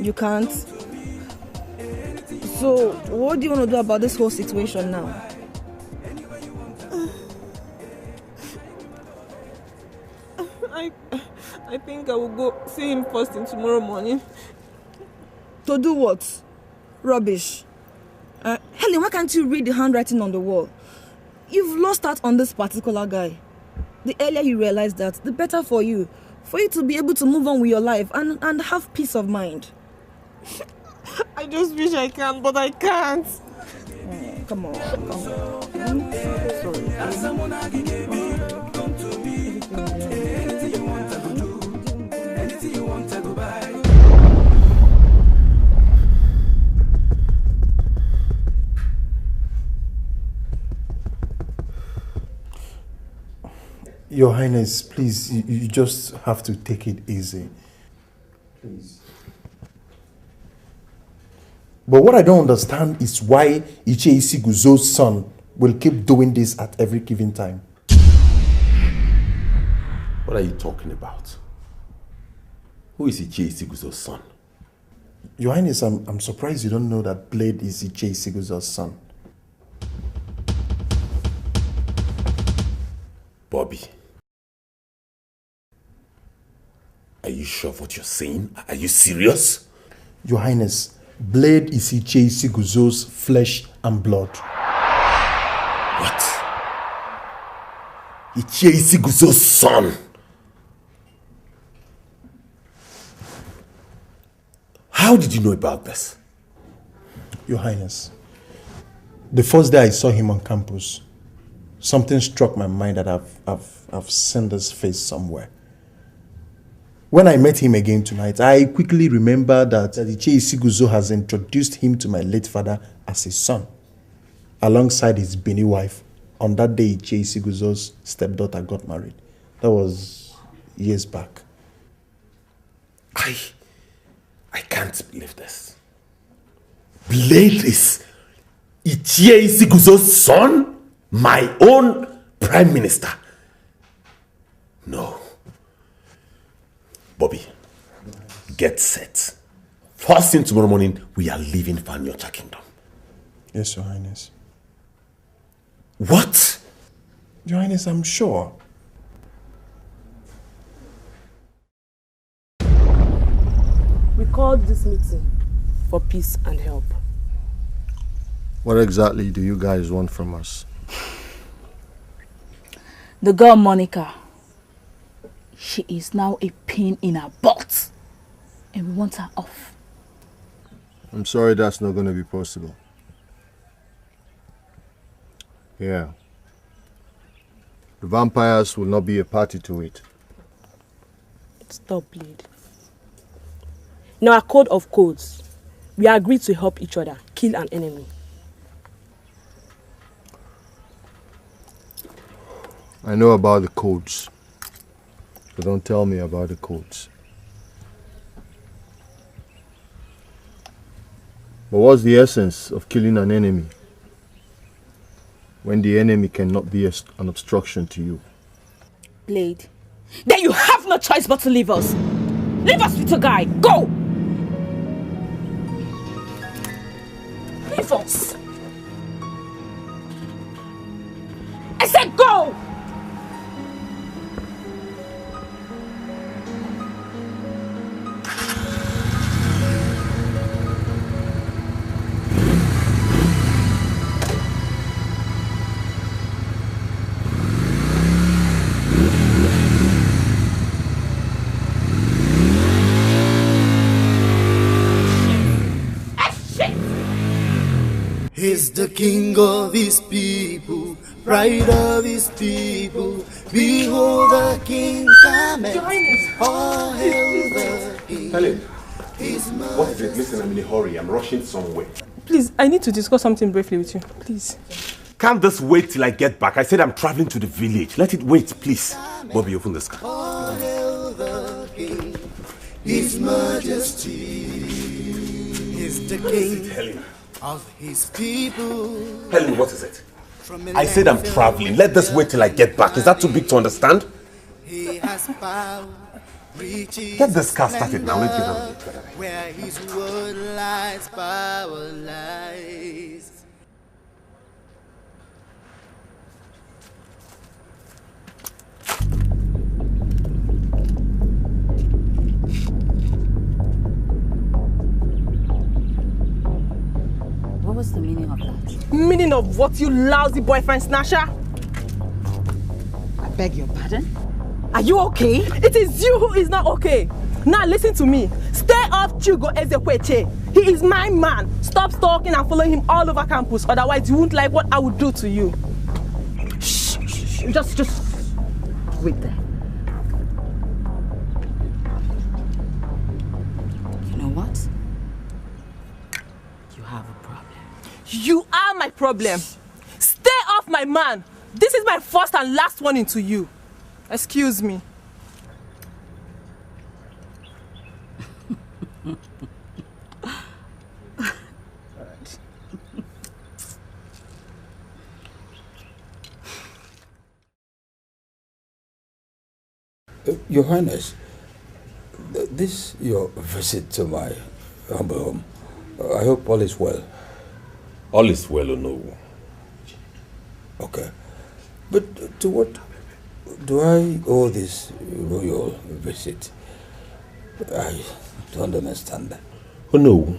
You can't? So, what do you want to do about this whole situation now? I think I will go see him first thing tomorrow morning. To do what? Rubbish. Helen, why can't you read the handwriting on the wall? You've lost out on this particular guy. The earlier you realize that, the better for you. For you to be able to move on with your life and have peace of mind. I just wish I can, but I can't. Come on. Your Highness, please, you just have to take it easy. Please. But what I don't understand is why Ichie Isiguzo's son will keep doing this at every given time. What are you talking about? Who is Ichie Isiguzo's son? Your Highness, I'm surprised you don't know that Blade is Ichie Isiguzo's son. Bobby, are you sure of what you're saying? Are you serious? Your Highness, Blade is Ichie Isiguzo's flesh and blood. What? Ichie Isiguzo's son? How did you know about this? Your Highness, the first day I saw him on campus, something struck my mind that I've seen this face somewhere. When I met him again tonight, I quickly remembered that Ichie Isiguzo has introduced him to my late father as his son, alongside his Bini wife, on that day Ichie Isiguzo's stepdaughter got married. That was years back. I can't believe this. Blade is Ichie Isiguzo's son? My own Prime Minister? No. Bobby, get set. First thing tomorrow morning, we are leaving for Anyocha Kingdom. Yes, Your Highness. What? Your Highness, I'm sure. We called this meeting for peace and help. What exactly do you guys want from us? The girl Monica, she is now a pain in our butt, and we want her off. I'm sorry, that's not going to be possible. Yeah. The vampires will not be a party to it. Stop, Blade. In our code of codes, we agreed to help each other kill an enemy. I know about the codes, but don't tell me about the codes. But what's the essence of killing an enemy when the enemy cannot be an obstruction to you? Blade, then you have no choice but to leave us. Leave us with a guy. Go! Leave us. I said go! He's the king of his people, pride of his people. Behold the king cometh. All hail the king. Helen, what is it? Listen, I'm in a hurry. I'm rushing somewhere. Please, I need to discuss something briefly with you. Please. Can't this wait till I get back? I said I'm traveling to the village. Let it wait, please. Bobby, open this car. All hail the king, his majesty. He's the king of his people. Helen, what is it? I said I'm traveling. Let this wait till I get back. Is that too big to understand? He has power. Get this car started now. Let's get on with it. Where his word lies, power lies. What was the meaning of that? Meaning of what, you lousy boyfriend snatcher? I beg your pardon? Are you okay? It is you who is not okay. Now listen to me. Stay off Chigo Ezekweche. He is my man. Stop stalking and following him all over campus. Otherwise you won't like what I would do to you. Shh. Just wait there. You know what? You have a problem. You are my problem. Stay off my man. This is my first and last warning to you. Excuse me. Your Highness, this your visit to my humble home. I hope all is well. All is well or no? Okay. But to what do I owe this royal visit? I don't understand that. Oh no.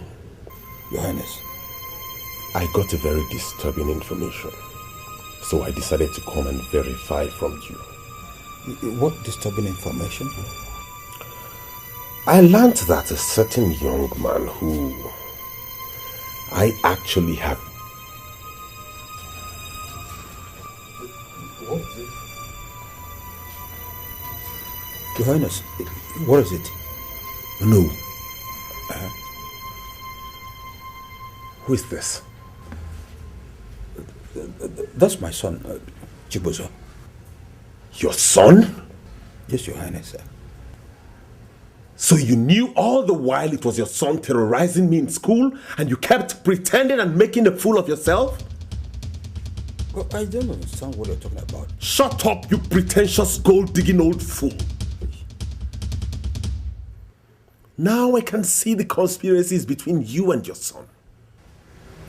Your Highness. I got a very disturbing information. So I decided to come and verify from you. What disturbing information? I learned that a certain young man who I actually have... What is it? Your Highness, what is it? No. Who is this? That's my son, Chibuzo. Your son? Yes, Your Highness, sir. So you knew all the while it was your son terrorizing me in school and you kept pretending and making a fool of yourself? Well, I don't understand what you're talking about. Shut up, you pretentious gold-digging old fool. Now I can see the conspiracies between you and your son.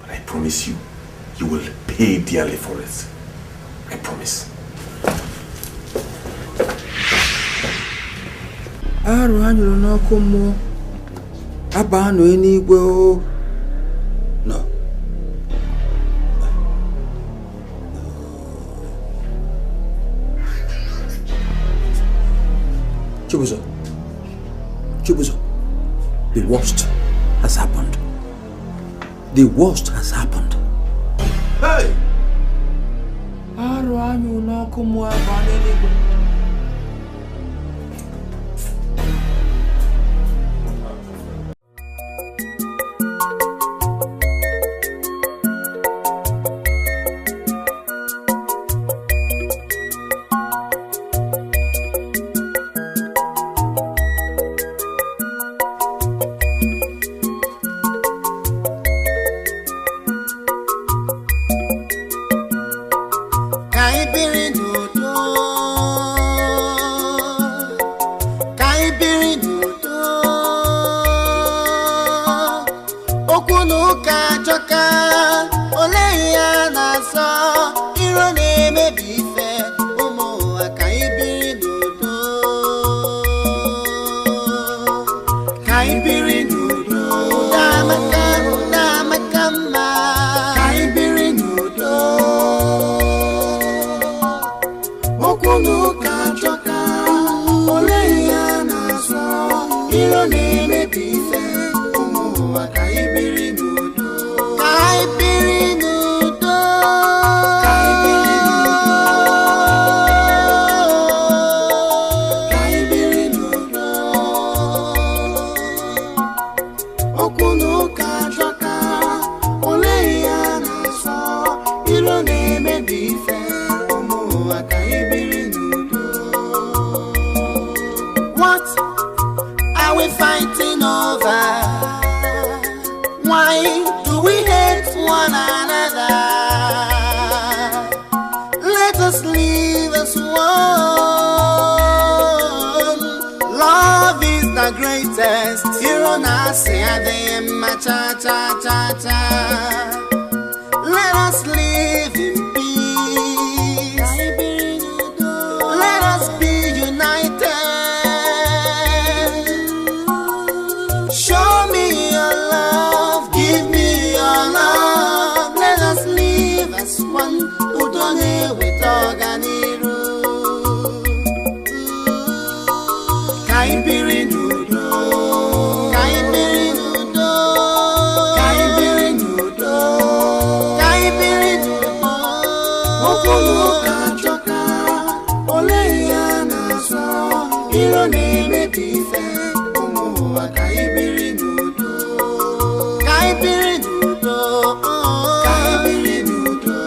But I promise you, you will pay dearly for it. I promise. Arụ anyụrụ n'ọkụ mmụọ aba anụ n'igwe o. No. Chibuzo, the worst has happened. The worst has happened. Hey! Arụ anyụrụ n'ọkụ mmụọ aba anụ n'igwe. What are we fighting over? Why do we hate one another? Let us leave this world. Love is the greatest. Let us live in peace. Let us be united. Show me your love, give me your love. Let us live as one. Udone with Organiru. Kaibiri nudo. Kaibiri nudo. Kaibiri nudo. Kaibiri nudo. Okulu kachoka. Ole ya naso. Irone mebife. Umuwa kaibiri nudo. Kaibiri nudo. Kaibiri nudo.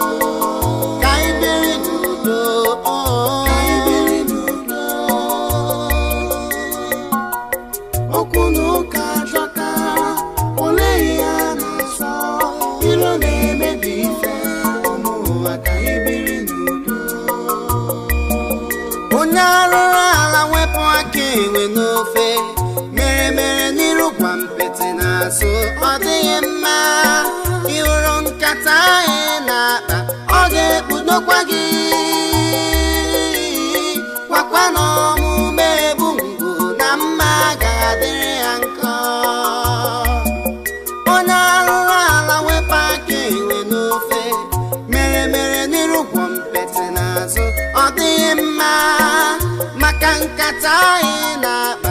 Kaibiri nudo. Kaibiri nudo. Okunu kachoka. Ole ya naso. Irone mebife. Umuwa kaibiri nudo. Onyarora ala wepo ake we n'ofe. Mere n'iru gwa mpete n'azụ. Ọ dịghị mma ịhụrụ nkata anyị na-akpa. Ọ ga-ekpudokwa gị. Gwakwa n'ọmụme bụ ngụ na mma ga-adịrị ya nkọ. Onye arụrụ ala wepụ aka enwe n'ofe. Mere n'iru gwa mpete n'azụ. Ọ dịghị mma maka nkata anyị na-akpa.